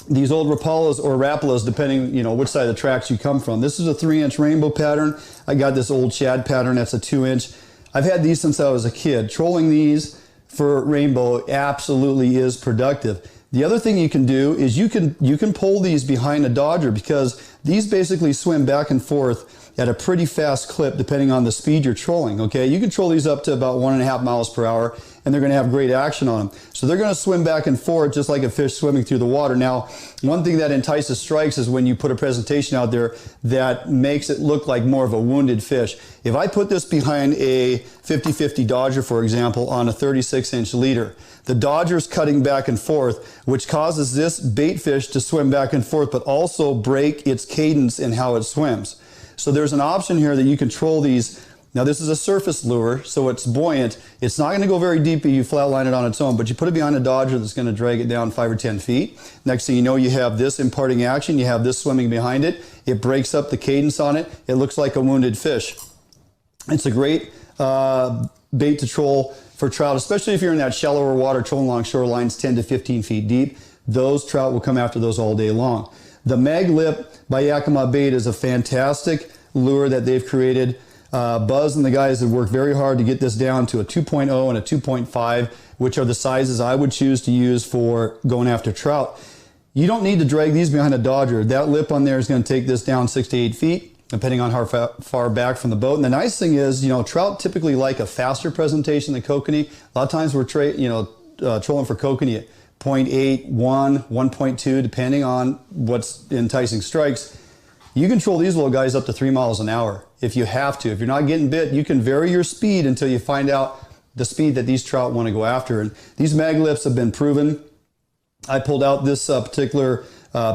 These old Rapalas or Rapalas, depending, which side of the tracks you come from. This is a 3-inch rainbow pattern. I got this old shad pattern that's a 2-inch. I've had these since I was a kid. Trolling these for rainbow absolutely is productive. The other thing you can do is you can pull these behind a dodger, because these basically swim back and forth at a pretty fast clip depending on the speed you're trolling. Okay, you can troll these up to about 1.5 miles per hour, and they're going to have great action on them. So they're going to swim back and forth just like a fish swimming through the water. Now, one thing that entices strikes is when you put a presentation out there that makes it look like more of a wounded fish. If I put this behind a 50-50 dodger, for example, on a 36-inch leader, the dodger's cutting back and forth, which causes this bait fish to swim back and forth, but also break its cadence in how it swims. So there's an option here that you control these. Now this is a surface lure, so it's buoyant. It's not going to go very deep if you flatline it on its own, but you put it behind a dodger that's going to drag it down 5 or 10 feet. Next thing you know, you have this imparting action, you have this swimming behind it. It breaks up the cadence on it. It looks like a wounded fish. It's a great bait to troll for trout, especially if you're in that shallower water, trolling along shorelines 10 to 15 feet deep. Those trout will come after those all day long. The Mag Lip by Yakima Bait is a fantastic lure that they've created. Buzz and the guys have worked very hard to get this down to a 2.0 and a 2.5, which are the sizes I would choose to use for going after trout. You don't need to drag these behind a dodger. That lip on there is going to take this down 6 to 8 feet, depending on how far back from the boat. And the nice thing is, trout typically like a faster presentation than kokanee. A lot of times we're trolling for kokanee at 0.8, 1, 1.2, depending on what's enticing strikes. You can troll these little guys up to 3 miles an hour if you have to. If you're not getting bit, you can vary your speed until you find out the speed that these trout want to go after. And these Mag Lips have been proven. I pulled out this particular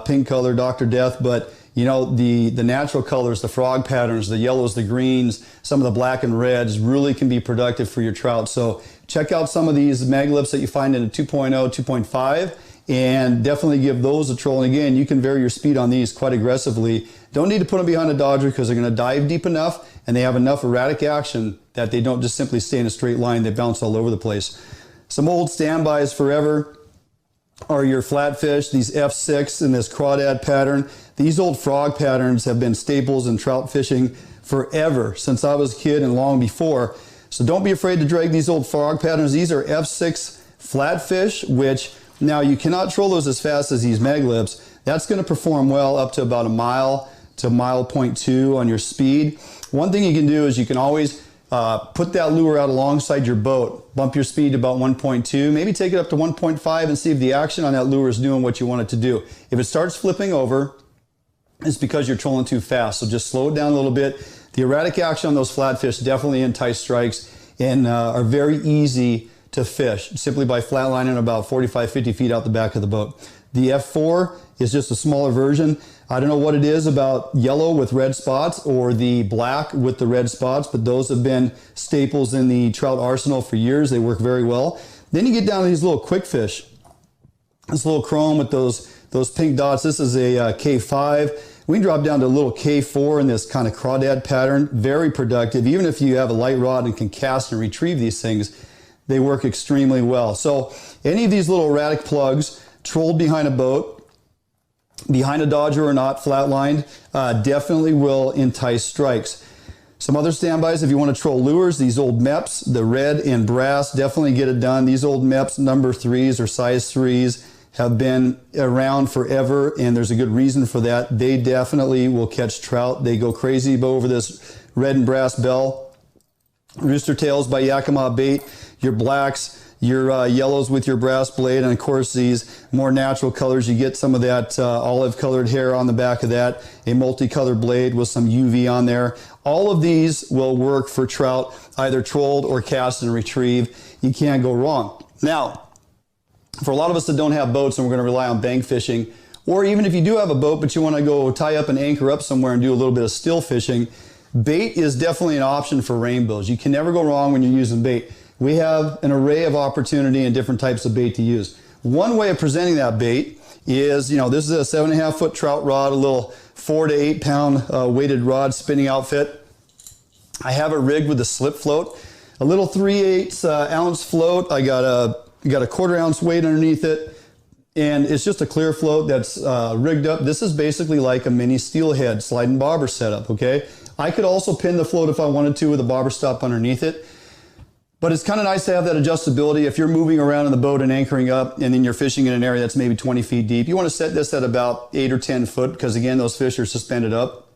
pink color, Dr. Death, but the natural colors, the frog patterns, the yellows, the greens, some of the black and reds really can be productive for your trout. So check out some of these Mag Lips that you find in a 2.0, 2.5, and definitely give those a troll. And again, you can vary your speed on these quite aggressively. Don't need to put them behind a dodger because they're going to dive deep enough and they have enough erratic action that they don't just simply stay in a straight line. They bounce all over the place. Some old standbys forever are your flatfish, these F6 in this crawdad pattern. These old frog patterns have been staples in trout fishing forever, since I was a kid and long before. So don't be afraid to drag these old frog patterns. These are F6 flatfish, which now you cannot troll those as fast as these Mag Lips. That's going to perform well up to about 1 mile to 1.2 miles on your speed. One thing you can do is you can always put that lure out alongside your boat, bump your speed to about 1.2, maybe take it up to 1.5 and see if the action on that lure is doing what you want it to do. If it starts flipping over, it's because you're trolling too fast. So just slow it down a little bit. The erratic action on those flatfish definitely entice strikes and are very easy to fish simply by flatlining about 45, 50 feet out the back of the boat. The F4 is just a smaller version. I don't know what it is about yellow with red spots or the black with the red spots, but those have been staples in the trout arsenal for years. They work very well. Then you get down to these little quick fish. This little chrome with those pink dots. This is a K5. We can drop down to a little K4 in this kind of crawdad pattern. Very productive. Even if you have a light rod and can cast and retrieve these things, they work extremely well. So any of these little erratic plugs trolled behind a boat, behind a dodger or not, flatlined, definitely will entice strikes. Some other standbys, if you want to troll lures, these old MEPs, the red and brass, definitely get it done. These old MEPs, number 3s or size 3s, have been around forever, and there's a good reason for that. They definitely will catch trout. They go crazy over this red and brass bell. Rooster Tails by Yakima Bait, your blacks, your yellows with your brass blade, and of course these more natural colors. You get some of that olive colored hair on the back of that, a multicolored blade with some UV on there. All of these will work for trout, either trolled or cast and retrieve. You can't go wrong. Now, for a lot of us that don't have boats and we're going to rely on bank fishing, or even if you do have a boat but you want to go tie up and anchor up somewhere and do a little bit of still fishing, bait is definitely an option for rainbows. You can never go wrong when you're using bait. We have an array of opportunity and different types of bait to use. One way of presenting that bait is, this is a 7.5 foot trout rod, a little 4 to 8 pound weighted rod spinning outfit. I have it rigged with a slip float, a little 3/8 ounce float. I got a 1/4 ounce weight underneath it, and it's just a clear float that's rigged up. This is basically like a mini steelhead slide and bobber setup, okay? I could also pin the float if I wanted to with a bobber stop underneath it. But it's kind of nice to have that adjustability. If you're moving around in the boat and anchoring up and then you're fishing in an area that's maybe 20 feet deep, you want to set this at about 8 or 10 foot because, again, those fish are suspended up.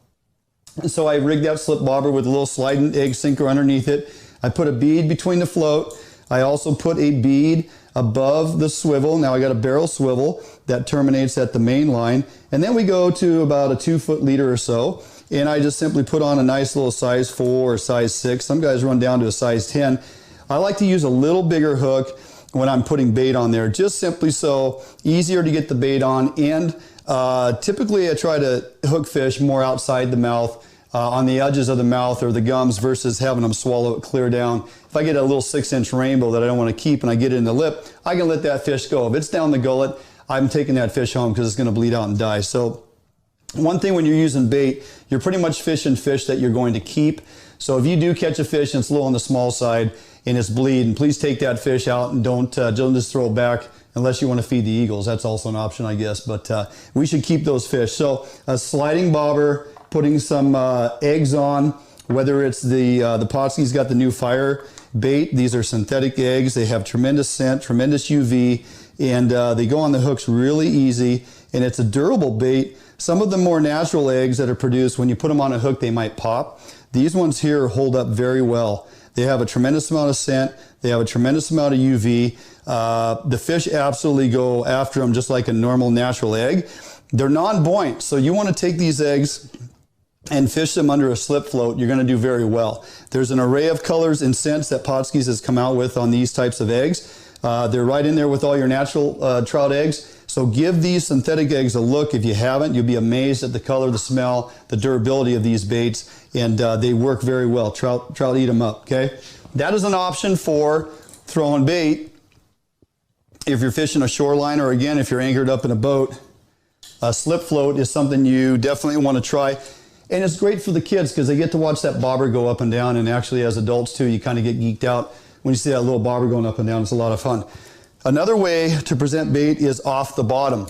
And so I rigged that slip bobber with a little sliding egg sinker underneath it. I put a bead between the float. I also put a bead above the swivel. Now I got a barrel swivel that terminates at the main line. And then we go to about a 2 foot leader or so. And I just simply put on a nice little size 4 or size 6. Some guys run down to a size 10. I like to use a little bigger hook when I'm putting bait on there, just simply so easier to get the bait on. And typically I try to hook fish more outside the mouth, on the edges of the mouth or the gums, versus having them swallow it clear down. If I get a little 6-inch rainbow that I don't want to keep and I get it in the lip, I can let that fish go. If it's down the gullet, I'm taking that fish home because it's going to bleed out and die. So one thing when you're using bait, you're pretty much fishing fish that you're going to keep. So if you do catch a fish and it's a little on the small side and it's bleeding, please take that fish out and don't just throw it back unless you want to feed the eagles. That's also an option, I guess. But we should keep those fish. So a sliding bobber, putting some eggs on, whether it's the Pautzke's got the new fire bait. These are synthetic eggs. They have tremendous scent, tremendous UV, and they go on the hooks really easy. And it's a durable bait. Some of the more natural eggs that are produced, when you put them on a hook, they might pop. These ones here hold up very well. They have a tremendous amount of scent. They have a tremendous amount of UV. The fish absolutely go after them just like a normal natural egg. They're non-buoyant, so you want to take these eggs and fish them under a slip float. You're going to do very well. There's an array of colors and scents that Pautzke's has come out with on these types of eggs. They're right in there with all your natural trout eggs. So give these synthetic eggs a look. If you haven't, you'll be amazed at the color, the smell, the durability of these baits, and they work very well. Trout eat them up, okay? That is an option for throwing bait if you're fishing a shoreline, or again, if you're anchored up in a boat. A slip float is something you definitely want to try. And it's great for the kids because they get to watch that bobber go up and down, and actually as adults too, you kind of get geeked out when you see that little bobber going up and down. It's a lot of fun. Another way to present bait is off the bottom.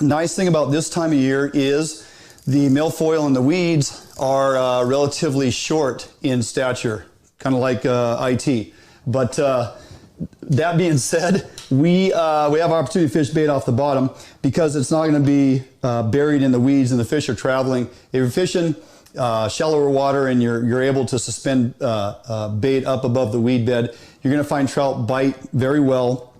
Nice thing about this time of year is the milfoil and the weeds are relatively short in stature, kind of like IT. But that being said, we have opportunity to fish bait off the bottom because it's not going to be buried in the weeds and the fish are traveling. If you're fishing shallower water and you're able to suspend bait up above the weed bed, you're going to find trout bite very well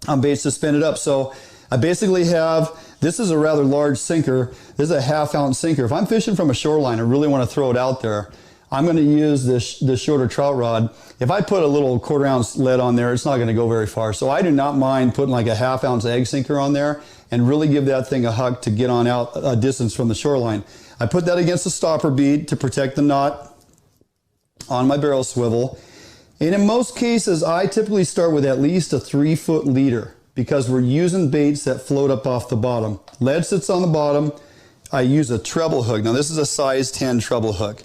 on bait suspended up. So I basically have, this is a rather large sinker. This is a 1/2 ounce sinker. If I'm fishing from a shoreline, I really want to throw it out there, I'm going to use this shorter trout rod. If I put a little 1/4 ounce lead on there, it's not going to go very far. So I do not mind putting like a 1/2 ounce egg sinker on there and really give that thing a hug to get on out a distance from the shoreline. I put that against a stopper bead to protect the knot on my barrel swivel. And in most cases, I typically start with at least a 3 foot leader because we're using baits that float up off the bottom. Lead sits on the bottom. I use a treble hook. Now this is a size 10 treble hook.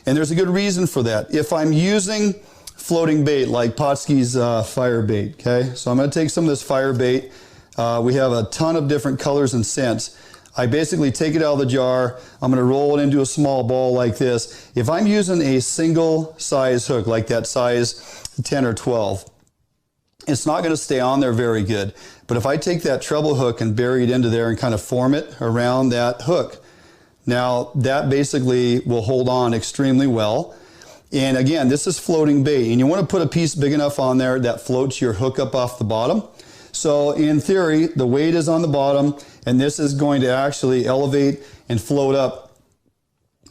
And there's a good reason for that. If I'm using floating bait like Pautzke's fire bait, okay? So I'm gonna take some of this fire bait. We have a ton of different colors and scents. I basically take it out of the jar. I'm going to roll it into a small ball like this. If I'm using a single size hook, like that size 10 or 12, it's not going to stay on there very good. But if I take that treble hook and bury it into there and kind of form it around that hook, now that basically will hold on extremely well. And again, this is floating bait, and you want to put a piece big enough on there that floats your hook up off the bottom. So in theory, the weight is on the bottom, and this is going to actually elevate and float up.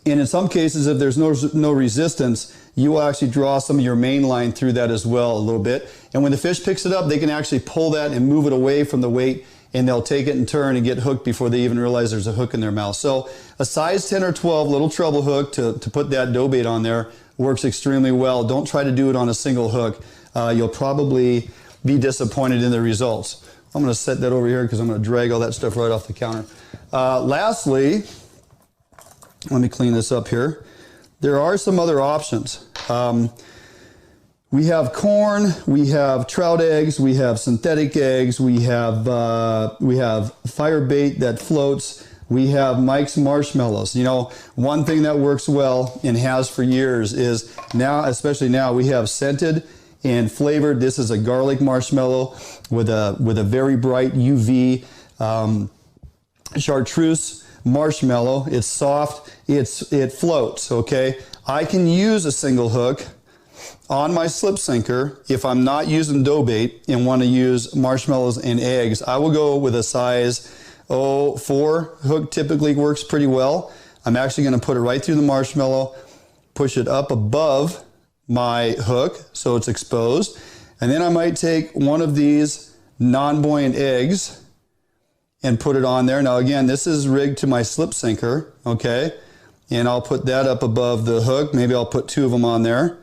And in some cases, if there's no resistance, you will actually draw some of your main line through that as well a little bit. And when the fish picks it up, they can actually pull that and move it away from the weight, and they'll take it and turn and get hooked before they even realize there's a hook in their mouth. So a size 10 or 12 little treble hook to put that dough bait on there works extremely well. Don't try to do it on a single hook. You'll probably be disappointed in the results. I'm going to set that over here because I'm going to drag all that stuff right off the counter. Lastly, let me clean this up here. There are some other options. We have corn, we have trout eggs, we have synthetic eggs, we have fire bait that floats, we have Mike's marshmallows. You know, one thing that works well and has for years is now, especially now, we have scented and flavored. This is a garlic marshmallow with a very bright UV chartreuse marshmallow. It's soft, it floats, okay? I can use a single hook on my slip sinker if I'm not using dough bait and want to use marshmallows and eggs. I will go with a size 4 hook. Typically works pretty well. I'm actually going to put it right through the marshmallow, push it up above my hook so it's exposed, and then I might take one of these non-buoyant eggs and put it on there. Now again, this is rigged to my slip sinker, okay? And I'll put that up above the hook. Maybe I'll put 2 of them on there.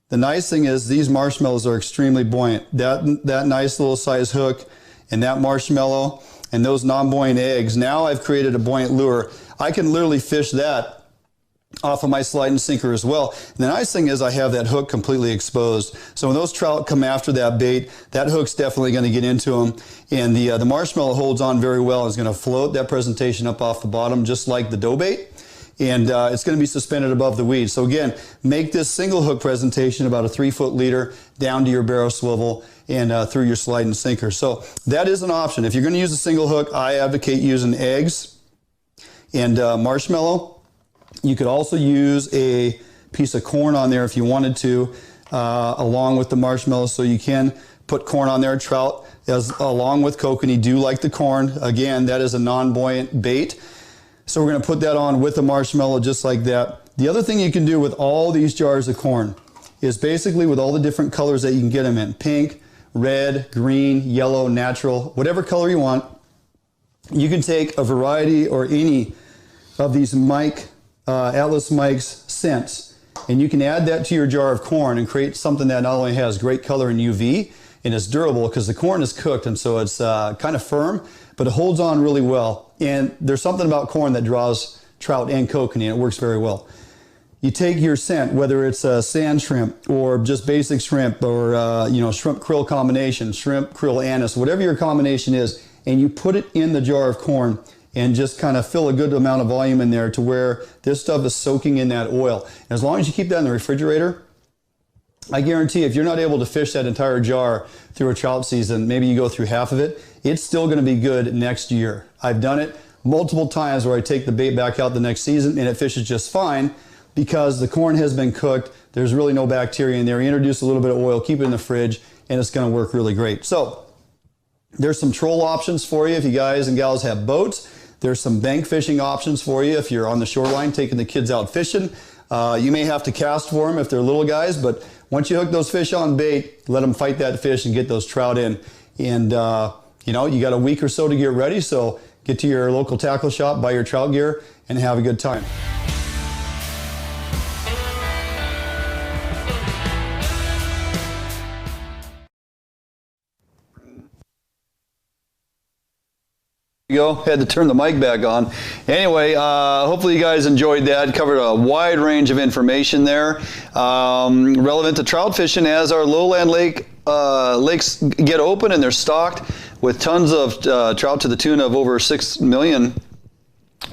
The nice thing is these marshmallows are extremely buoyant. That nice little size hook and that marshmallow and those non-buoyant eggs, now I've created a buoyant lure. I can literally fish that off of my sliding sinker as well. And the nice thing is I have that hook completely exposed. So when those trout come after that bait, that hook's definitely going to get into them. And the marshmallow holds on very well. It's going to float that presentation up off the bottom just like the dough bait. And it's going to be suspended above the weed. So again, make this single hook presentation about a 3-foot leader down to your barrel swivel and through your sliding sinker. So that is an option. If you're going to use a single hook, I advocate using eggs and marshmallow. You could also use a piece of corn on there if you wanted to, along with the marshmallow. So you can put corn on there. Trout, along with kokanee, do like the corn. Again, that is a non-buoyant bait. So we're going to put that on with the marshmallow just like that. The other thing you can do with all these jars of corn is basically with all the different colors that you can get them in, pink, red, green, yellow, natural, whatever color you want, you can take a variety or any of these Atlas Mike's scents, and you can add that to your jar of corn and create something that not only has great color and UV, and it's durable because the corn is cooked and so it's kind of firm, but it holds on really well. And there's something about corn that draws trout and kokanee, and it works very well. You take your scent, whether it's sand shrimp or just basic shrimp or shrimp krill combination, shrimp krill anise, whatever your combination is, and you put it in the jar of corn and just kind of fill a good amount of volume in there to where this stuff is soaking in that oil. And as long as you keep that in the refrigerator, I guarantee if you're not able to fish that entire jar through a trout season, maybe you go through half of it, it's still going to be good next year. I've done it multiple times where I take the bait back out the next season and it fishes just fine because the corn has been cooked. There's really no bacteria in there. You introduce a little bit of oil, keep it in the fridge, and it's going to work really great. So there's some troll options for you if you guys and gals have boats. There's some bank fishing options for you if you're on the shoreline taking the kids out fishing. You may have to cast for them if they're little guys, but once you hook those fish on bait, let them fight that fish and get those trout in. And you got a week or so to get ready, so get to your local tackle shop, buy your trout gear, and have a good time. Go. Had to turn the mic back on. Anyway, hopefully you guys enjoyed that. Covered a wide range of information there relevant to trout fishing as our lowland lakes get open and they're stocked with tons of trout to the tune of over 6 million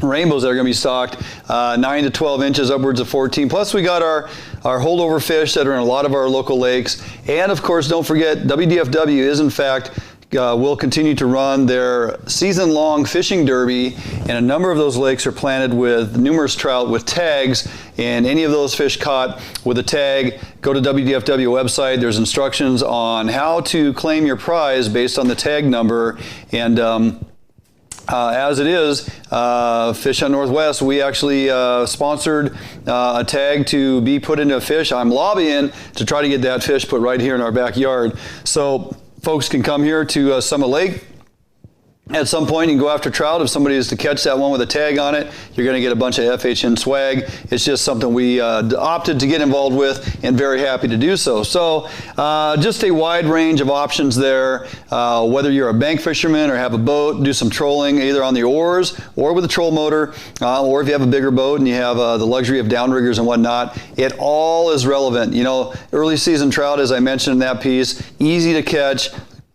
rainbows that are going to be stocked, 9 to 12 inches, upwards of 14. Plus we got our holdover fish that are in a lot of our local lakes. And of course, don't forget, WDFW is in fact will continue to run their season-long fishing derby, and a number of those lakes are planted with numerous trout with tags, and any of those fish caught with a tag, go to WDFW website. There's instructions on how to claim your prize based on the tag number, and as it is, Fish Hunt Northwest, we actually sponsored a tag to be put into a fish. I'm lobbying to try to get that fish put right here in our backyard. So folks can come here to Summit Lake. At some point, you can go after trout. If somebody is to catch that one with a tag on it, you're going to get a bunch of FHN swag. It's just something we opted to get involved with, and very happy to do so. So just a wide range of options there. Whether you're a bank fisherman or have a boat, do some trolling either on the oars or with a troll motor, or if you have a bigger boat and you have the luxury of downriggers and whatnot, it all is relevant. You know, early season trout, as I mentioned in that piece, easy to catch,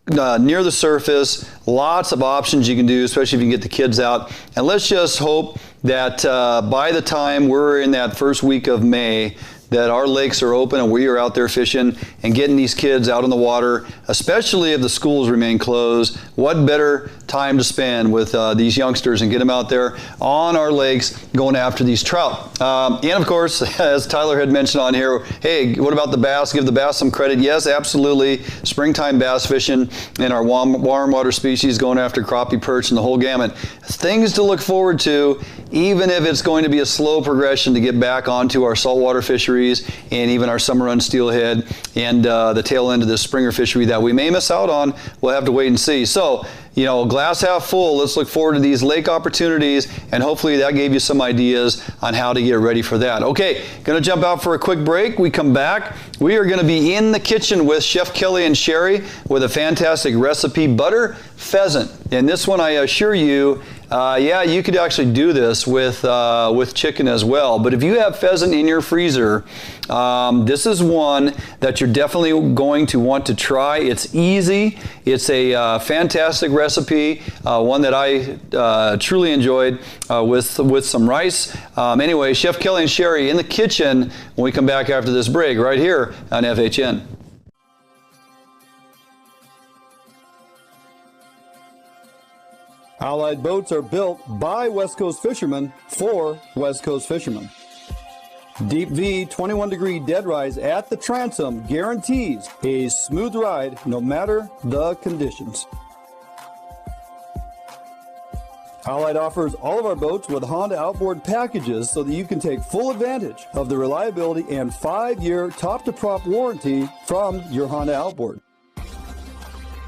near the surface, lots of options you can do, especially if you can get the kids out. And let's just hope that by the time we're in that first week of May, that our lakes are open and we are out there fishing and getting these kids out on the water, especially if the schools remain closed. What better time to spend with these youngsters and get them out there on our lakes going after these trout. And of course, as Tyler had mentioned on here, hey, what about the bass? Give the bass some credit. Yes, absolutely. Springtime bass fishing and our warm water species going after crappie, perch, and the whole gamut. Things to look forward to, even if it's going to be a slow progression to get back onto our saltwater fisheries and even our summer run steelhead and the tail end of this springer fishery that we may miss out on. We'll have to wait and see. So, you know, glass half full, let's look forward to these lake opportunities, and hopefully that gave you some ideas on how to get ready for that. Okay, gonna jump out for a quick break. We come back, we are gonna be in the kitchen with Chef Kelly and Sheri with a fantastic recipe, butter pheasant. And this one, I assure you, yeah, you could actually do this with chicken as well. But if you have pheasant in your freezer, this is one that you're definitely going to want to try. It's easy. It's a fantastic recipe, one that I truly enjoyed with some rice. Anyway, Chef Kelly and Sheri in the kitchen when we come back after this break right here on FHN. Allied boats are built by West Coast fishermen for West Coast fishermen. Deep V 21-degree dead rise at the transom guarantees a smooth ride no matter the conditions. Allied offers all of our boats with Honda outboard packages so that you can take full advantage of the reliability and 5-year top-to-prop warranty from your Honda outboard.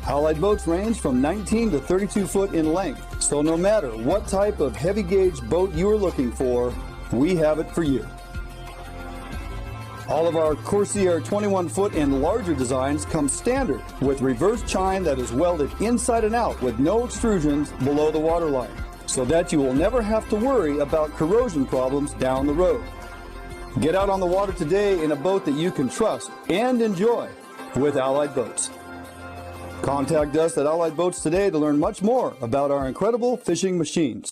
Allied boats range from 19 to 32 foot in length, so no matter what type of heavy gauge boat you are looking for, we have it for you. All of our Corsair 21 foot and larger designs come standard with reverse chine that is welded inside and out with no extrusions below the waterline, so that you will never have to worry about corrosion problems down the road. Get out on the water today in a boat that you can trust and enjoy with Allied Boats. Contact us at Allied Boats today to learn much more about our incredible fishing machines.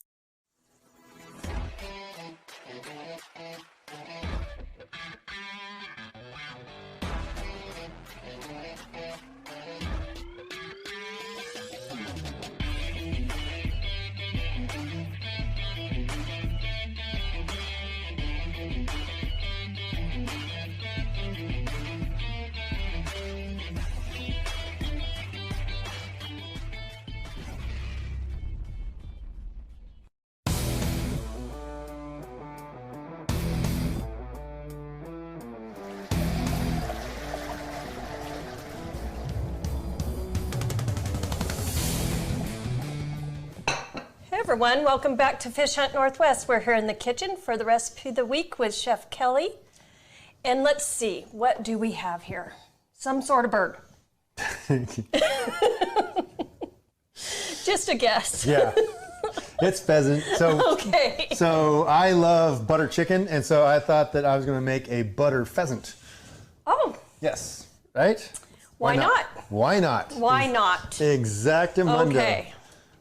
Everyone, welcome back to Fish Hunt Northwest. We're here in the kitchen for the recipe of the week with Chef Kelly. And let's see, what do we have here? Some sort of bird. Just a guess. Yeah, it's pheasant. So, okay. So I love butter chicken, and so I thought that I was going to make a butter pheasant. Oh. Yes, right? Why not? Why not? Why not? Exactamundo. Okay.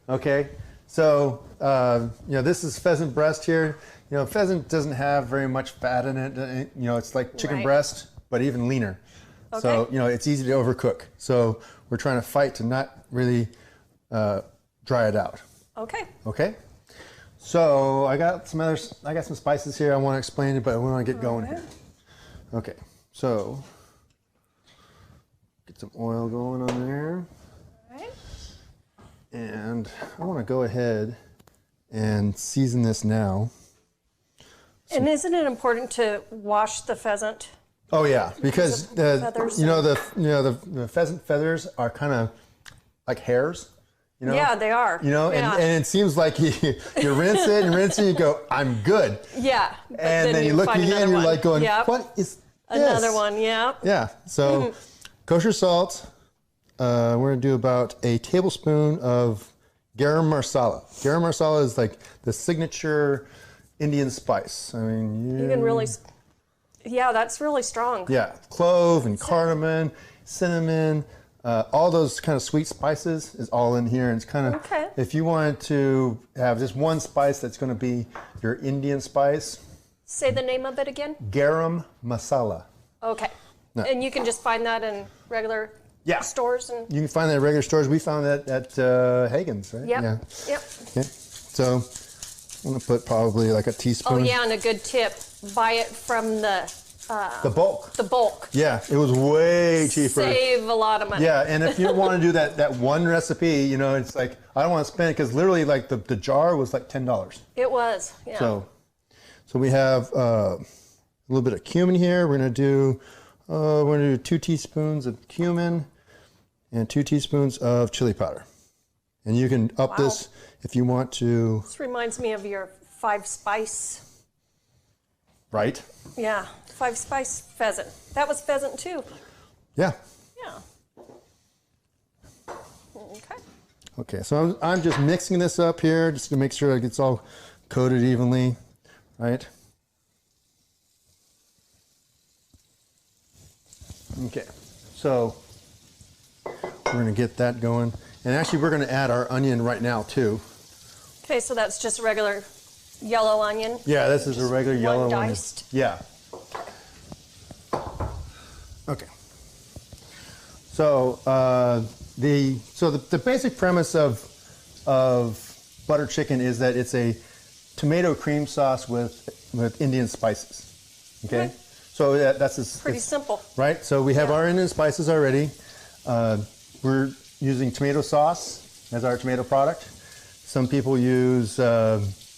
Okay. So, you know, this is pheasant breast here. You know, pheasant doesn't have very much fat in it. You know, it's like chicken breast, but even leaner. So, you know, it's easy to overcook. So we're trying to fight to not really dry it out. Okay. Okay. So I got some spices here I want to explain it, but I want to get going here. Okay. So get some oil going on there. All right. And I want to go ahead and season this now. And isn't it important to wash the pheasant? Oh yeah, because feathers the pheasant feathers are kind of like hairs. You know? Yeah, they are. You know, yeah. and it seems like you rinse it and rinse it, you go, I'm good. Yeah. And then you look again, and you're like going, what is this? Another one, yeah. Yeah. So kosher salt. We're gonna do about a tablespoon of garam masala. Garam masala is like the signature Indian spice. I mean, you can really, yeah, that's really strong. Yeah, clove and cardamom, cinnamon, all those kind of sweet spices is all in here. And it's kind of, if you wanted to have just one spice that's going to be your Indian spice. Say the name of it again. Garam masala. Okay. No. And you can just find that in regular stores? And you can find that at regular stores. We found that at Hagen's, right? Yep. Yeah. Yep. Okay. So I'm going to put probably like a teaspoon. Oh, yeah, and a good tip. Buy it from the bulk. The bulk. Yeah, it was way cheaper. Save a lot of money. Yeah, and if you want to do that one recipe, you know, it's like, I don't want to spend it because literally like the jar was like $10. It was, yeah. So we have a little bit of cumin here. We're going to do 2 teaspoons of cumin and 2 teaspoons of chili powder. And you can up this if you want to. This reminds me of your 5-spice. Right? Yeah, 5-spice pheasant. That was pheasant too. Yeah. Yeah. Okay. Okay, so I'm just mixing this up here just to make sure it gets all coated evenly, right? Okay, so we're going to get that going. And actually, we're going to add our onion right now, too. Okay, so that's just regular yellow onion? Yeah, this is a regular yellow onion. Diced? Yeah. Okay. So the basic premise of butter chicken is that it's a tomato cream sauce with Indian spices. Okay. So that's pretty simple, right? So we have our Indian spices already. We're using tomato sauce as our tomato product. Some people use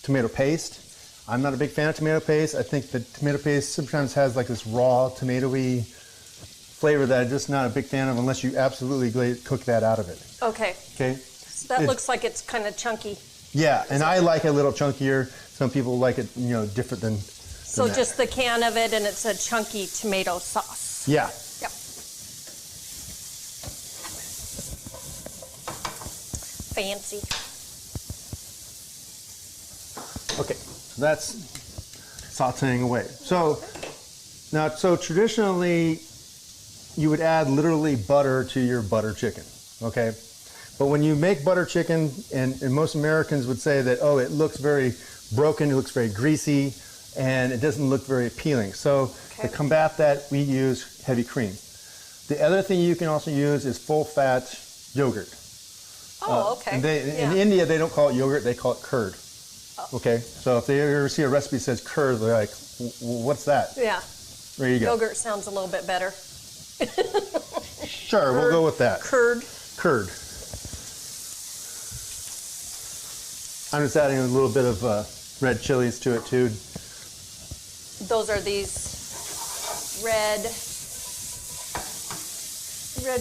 tomato paste. I'm not a big fan of tomato paste. I think the tomato paste sometimes has like this raw tomatoey flavor that I'm just not a big fan of unless you absolutely cook that out of it. Okay. Okay. So that looks like it's kind of chunky. Yeah, and I like it a little chunkier. Some people like it, you know, different than. So just the can of it, and it's a chunky tomato sauce. Yeah. Yep. Fancy. Okay, so that's sauteing away. So now, traditionally, you would add literally butter to your butter chicken, okay? But when you make butter chicken, and most Americans would say that, oh, it looks very broken, it looks very greasy, and it doesn't look very appealing. So to combat that, we use heavy cream. The other thing you can also use is full-fat yogurt. Oh, okay. In India, they don't call it yogurt, they call it curd. Oh. Okay, so if they ever see a recipe that says curd, they're like, what's that? Yeah. There you go. Yogurt sounds a little bit better. Sure, we'll go with that. Curd. Curd. I'm just adding a little bit of red chilies to it too. Those are these red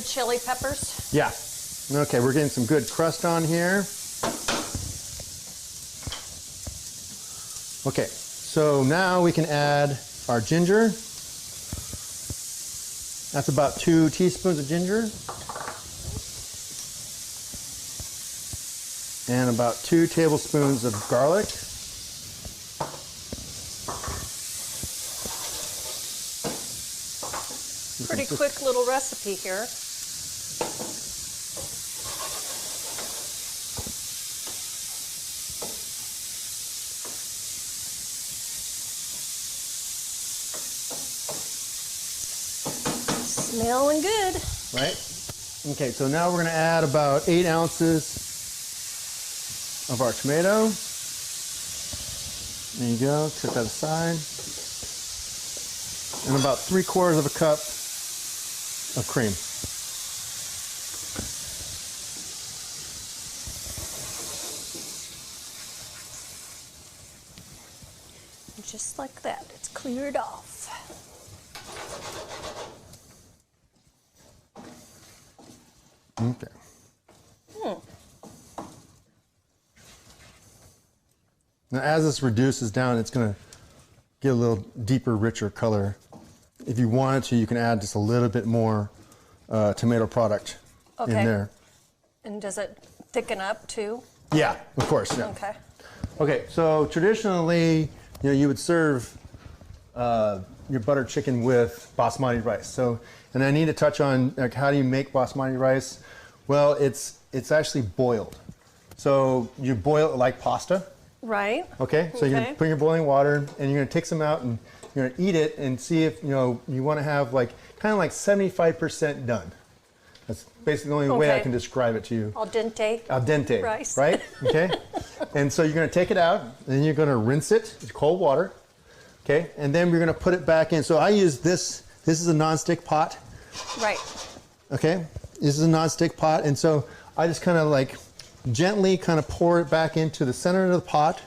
chili peppers? Yeah. Okay, we're getting some good crust on here. Okay, so now we can add our ginger. That's about 2 teaspoons of ginger. And about 2 tablespoons of garlic. Pretty quick little recipe here. Smelling good. Right? Okay, so now we're going to add about 8 ounces of our tomato. There you go, set that aside. And about 3/4 of a cup of cream. And just like that, it's cleared off. Okay. Now as this reduces down, it's going to get a little deeper, richer color. If you wanted to, you can add just a little bit more tomato product in there. And does it thicken up too? Yeah, of course. Yeah. Okay. Okay, so traditionally, you would serve your butter chicken with basmati rice. So, and I need to touch on like how do you make basmati rice? Well, it's actually boiled. So you boil it like pasta. Right. Okay, so you're gonna put in your boiling water and you're gonna take some out and you're gonna eat it and see if you want to have like kind of like 75% done. That's basically the only way I can describe it to you. Al dente. Al dente. Rice. Right? Okay. And so you're gonna take it out and then you're gonna rinse it with cold water. Okay, and then we're gonna put it back in. So I use this. This is a non-stick pot. Right. Okay, this is a non-stick pot, and so I just kind of like gently kind of pour it back into the center of the pot,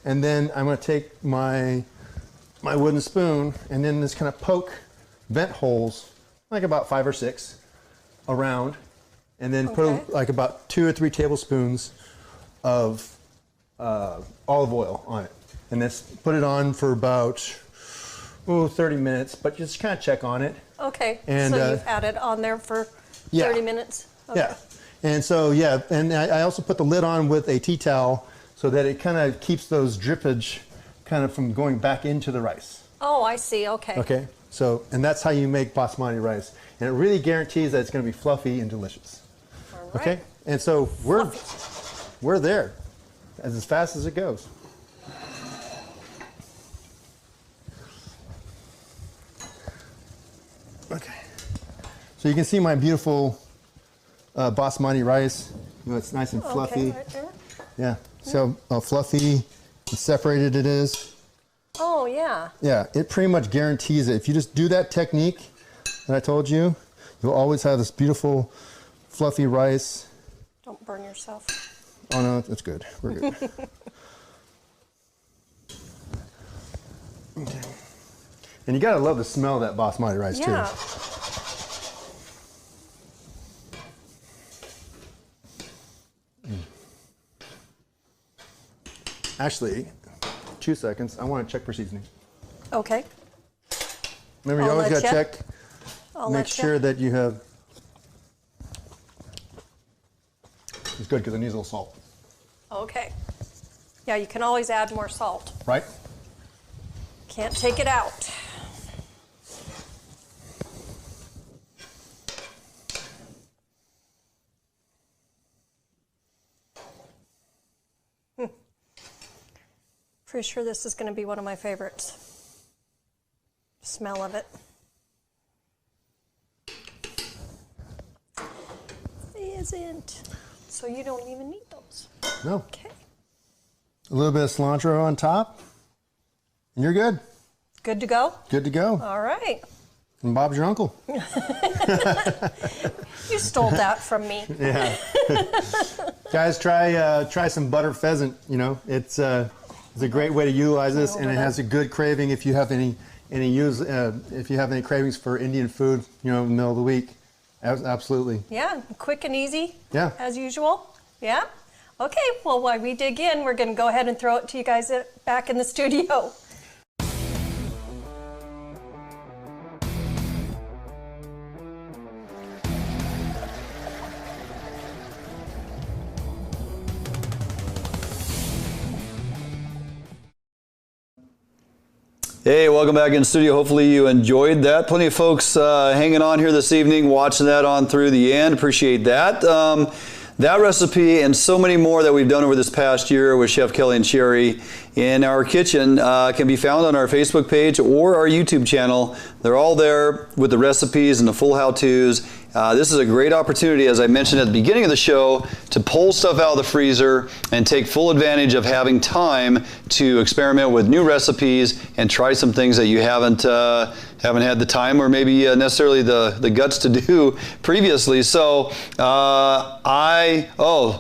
and then I'm going to take my wooden spoon and then just kind of poke vent holes, like about 5 or 6, around, and then put like about 2 or 3 tablespoons of olive oil on it, and then put it on for about 30 minutes, but just kind of check on it. Okay, and, so you've had it on there for 30 minutes? Okay. Yeah. And so, yeah, and I also put the lid on with a tea towel so that it kind of keeps those drippage kind of from going back into the rice. Oh, I see, okay. Okay, so, and that's how you make basmati rice. And it really guarantees that it's going to be fluffy and delicious. All right. Okay, and so we're there as fast as it goes. Okay, so you can see my beautiful basmati rice. It's nice and fluffy. Okay, right there. Yeah, so fluffy and separated it is. Oh, yeah. Yeah, it pretty much guarantees it. If you just do that technique that I told you, you'll always have this beautiful fluffy rice. Don't burn yourself. Oh no, that's good. We're good. Okay. And you gotta love the smell of that basmati rice too. Actually, 2 seconds. I want to check for seasoning. Okay. Remember, you always got to check. Make sure that you have. It's good because it needs a little salt. Okay. Yeah, you can always add more salt. Right? Can't take it out. Pretty sure this is going to be one of my favorites. Smell of it. Isn't. So you don't even need those. No. Okay. A little bit of cilantro on top, and you're good. Good to go? Good to go. All right. And Bob's your uncle. You stole that from me. Yeah. Guys, try some butter pheasant. You know, it's a great way to utilize this, and it has a good craving if you have any cravings for Indian food. You know, in the middle of the week. Absolutely. Yeah, quick and easy. Yeah. As usual. Yeah. Okay. Well, while we dig in, we're going to go ahead and throw it to you guys back in the studio. Hey, welcome back in the studio. Hopefully you enjoyed that. Plenty of folks hanging on here this evening, watching that on through the end. Appreciate that. that recipe and so many more that we've done over this past year with Chef Kelly and Sheri in our kitchen can be found on our Facebook page or our YouTube channel. They're all there with the recipes and the full how-tos. This is a great opportunity, as I mentioned at the beginning of the show, to pull stuff out of the freezer and take full advantage of having time to experiment with new recipes and try some things that you haven't had the time or maybe necessarily the guts to do previously. So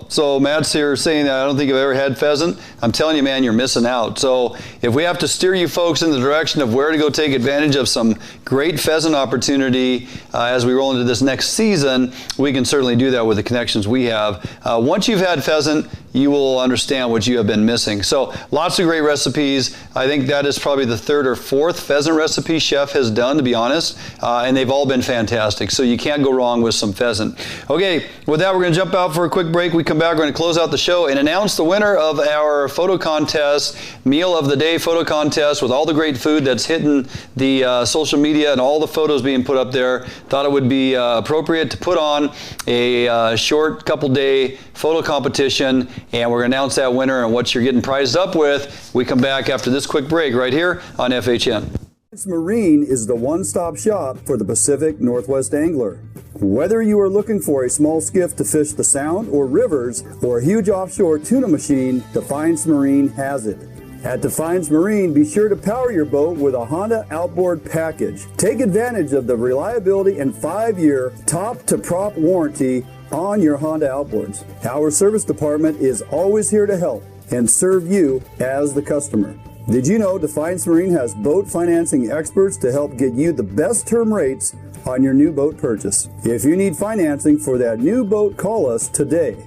so Matt's here saying that I don't think I've ever had pheasant. I'm telling you, man, you're missing out. So if we have to steer you folks in the direction of where to go take advantage of some great pheasant opportunity as we roll into this next season, we can certainly do that with the connections we have. Once you've had pheasant, you will understand what you have been missing. So lots of great recipes. I think that is probably the third or fourth pheasant recipe Chef has done, to be honest, and they've all been fantastic. So you can't go wrong with some pheasant. Okay, with that, we're going to jump out for a quick break. We come back, we're going to close out the show and announce the winner of our photo contest, Meal of the Day photo contest, with all the great food that's hitting the social media and all the photos being put up there. Thought it would be appropriate to put on a short couple-day photo competition, and we're going to announce that winner and what you're getting prized up with. We come back after this quick break right here on FHN. Marine is the one-stop shop for the Pacific Northwest angler. Whether you are looking for a small skiff to fish the Sound or rivers or a huge offshore tuna machine, Defiance Marine has it. At Defiance Marine, be sure to power your boat with a Honda outboard package. Take advantage of the reliability and 5-year top-to-prop warranty on your Honda outboards. Our service department is always here to help and serve you as the customer. Did you know Defiance Marine has boat financing experts to help get you the best term rates on your new boat purchase? If you need financing for that new boat, call us today.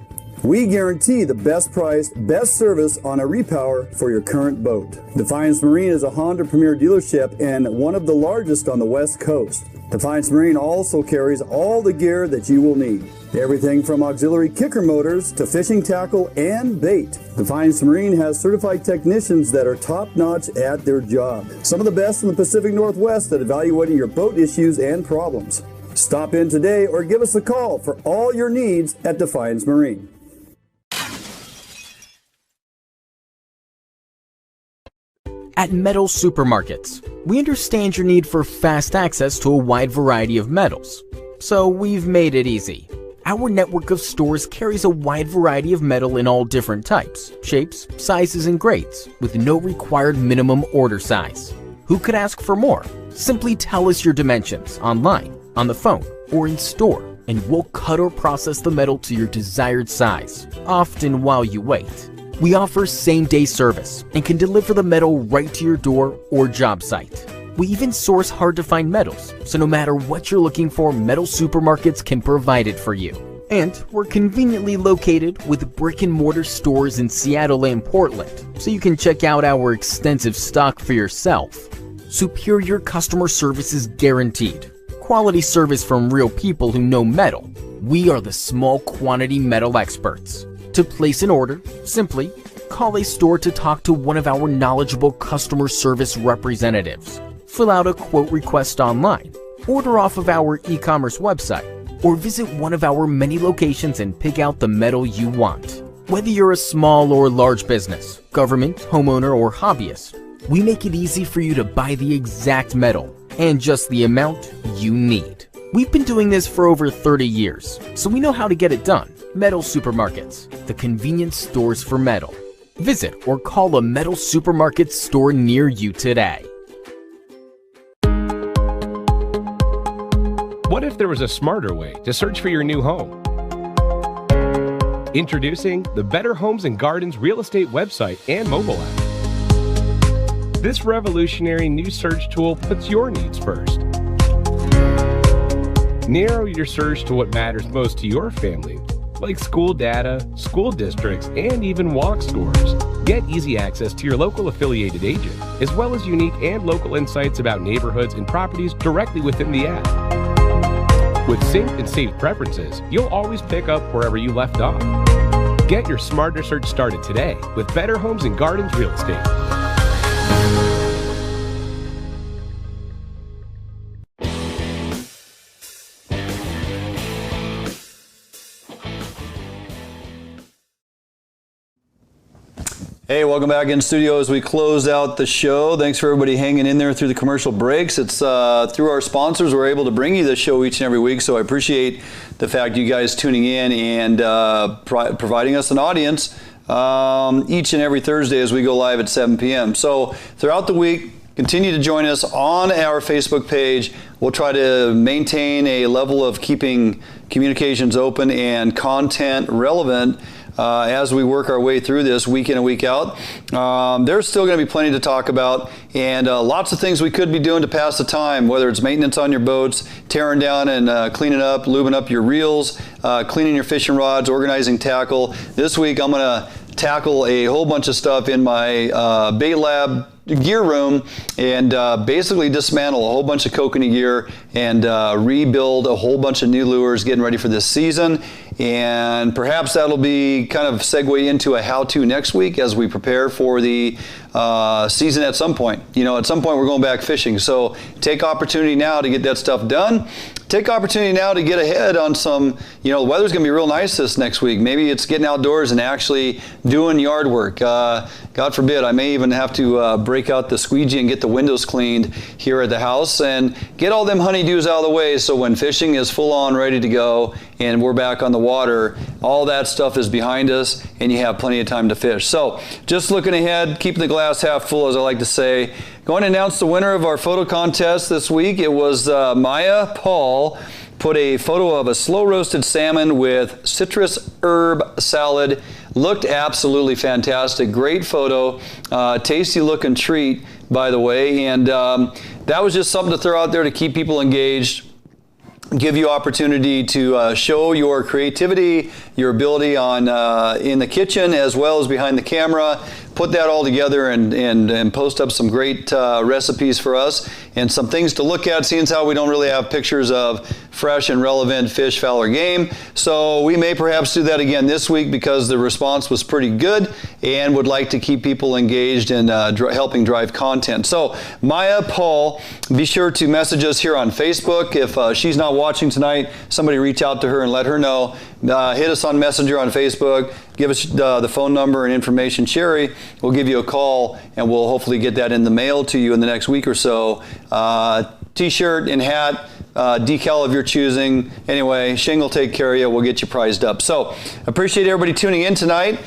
We guarantee the best price, best service on a repower for your current boat. Defiance Marine is a Honda Premier dealership and one of the largest on the West Coast. Defiance Marine also carries all the gear that you will need. Everything from auxiliary kicker motors to fishing tackle and bait. Defiance Marine has certified technicians that are top-notch at their job. Some of the best in the Pacific Northwest at evaluating your boat issues and problems. Stop in today or give us a call for all your needs at Defiance Marine. At Metals Supermarkets, we understand your need for fast access to a wide variety of metals, so we've made it easy. Our network of stores carries a wide variety of metal in all different types, shapes, sizes, and grades, with no required minimum order size. Who could ask for more? Simply tell us your dimensions online, on the phone, or in store, and we'll cut or process the metal to your desired size, often while you wait. We offer same-day service and can deliver the metal right to your door or job site. We even source hard-to-find metals, so no matter what you're looking for, Metal Supermarkets can provide it for you. And we're conveniently located with brick-and-mortar stores in Seattle and Portland, so you can check out our extensive stock for yourself. Superior customer service is guaranteed. Quality service from real people who know metal. We are the small quantity metal experts. To place an order, simply call a store to talk to one of our knowledgeable customer service representatives. Fill out a quote request online, order off of our e-commerce website, or visit one of our many locations and pick out the metal you want. Whether you're a small or large business, government, homeowner, or hobbyist, we make it easy for you to buy the exact metal and just the amount you need. We've been doing this for over 30 years, so we know how to get it done. Metal Supermarkets, the convenience stores for metal. Visit or call a Metal Supermarket store near you today. What if there was a smarter way to search for your new home? Introducing the Better Homes and Gardens real estate website and mobile app. This revolutionary new search tool puts your needs first. Narrow your search to what matters most to your family, like school data, school districts, and even walk scores. Get easy access to your local affiliated agent, as well as unique and local insights about neighborhoods and properties directly within the app. With synced and saved preferences, you'll always pick up wherever you left off. Get your smarter search started today with Better Homes and Gardens Real Estate. Hey, welcome back in studio as we close out the show. Thanks for everybody hanging in there through the commercial breaks. It's through our sponsors we're able to bring you this show each and every week, so I appreciate the fact you guys tuning in and providing us an audience each and every Thursday as we go live at 7 p.m. So throughout the week, continue to join us on our Facebook page. We'll try to maintain a level of keeping communications open and content relevant as we work our way through this week in and week out. There's still going to be plenty to talk about, and lots of things we could be doing to pass the time, whether it's maintenance on your boats, tearing down and cleaning up, lubing up your reels, cleaning your fishing rods, organizing tackle. This week I'm going to tackle a whole bunch of stuff in my bait lab gear room and basically dismantle a whole bunch of kokanee gear and rebuild a whole bunch of new lures getting ready for this season. And perhaps that'll be kind of segue into a how-to next week as we prepare for the season at some point. You know, at some point we're going back fishing. So take opportunity now to get that stuff done. Take opportunity now to get ahead on some, you know, the weather's going to be real nice this next week. Maybe it's getting outdoors and actually doing yard work. God forbid, I may even have to break out the squeegee and get the windows cleaned here at the house and get all them honeydews out of the way so when fishing is full on ready to go and we're back on the water, all that stuff is behind us and you have plenty of time to fish. So just looking ahead, keeping the glass half full, as I like to say. Going to announce the winner of our photo contest this week. It was Maya Paul. Put a photo of a slow roasted salmon with citrus herb salad. Looked absolutely fantastic. Great photo. Tasty looking treat, by the way. And that was just something to throw out there to keep people engaged. Give you opportunity to show your creativity, your ability on in the kitchen as well as behind the camera. Put that all together and post up some great recipes for us and some things to look at, seeing as how we don't really have pictures of fresh and relevant fish, fowl, or game. So we may perhaps do that again this week because the response was pretty good and would like to keep people engaged in helping drive content. So Maya Paul, be sure to message us here on Facebook. If she's not watching tonight, somebody reach out to her and let her know. Hit us on Messenger on Facebook. Give us the phone number and information. Sheri will give you a call and we'll hopefully get that in the mail to you in the next week or so. T-shirt and hat, decal of your choosing. Anyway, Shing will take care of you. We'll get you prized up. So appreciate everybody tuning in tonight.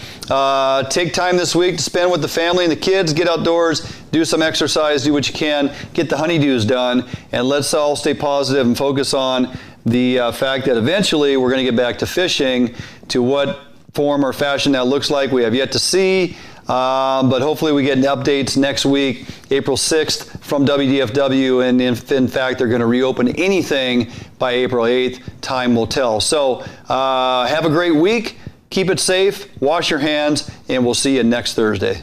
Take time this week to spend with the family and the kids. Get outdoors, do some exercise, do what you can, get the honeydews done, and let's all stay positive and focus on the fact that eventually we're going to get back to fishing. To what form or fashion that looks like, we have yet to see. But hopefully we get updates next week, April 6th from WDFW, and if in fact they're going to reopen anything by April 8th, time will tell. So have a great week, keep it safe, wash your hands, and we'll see you next Thursday.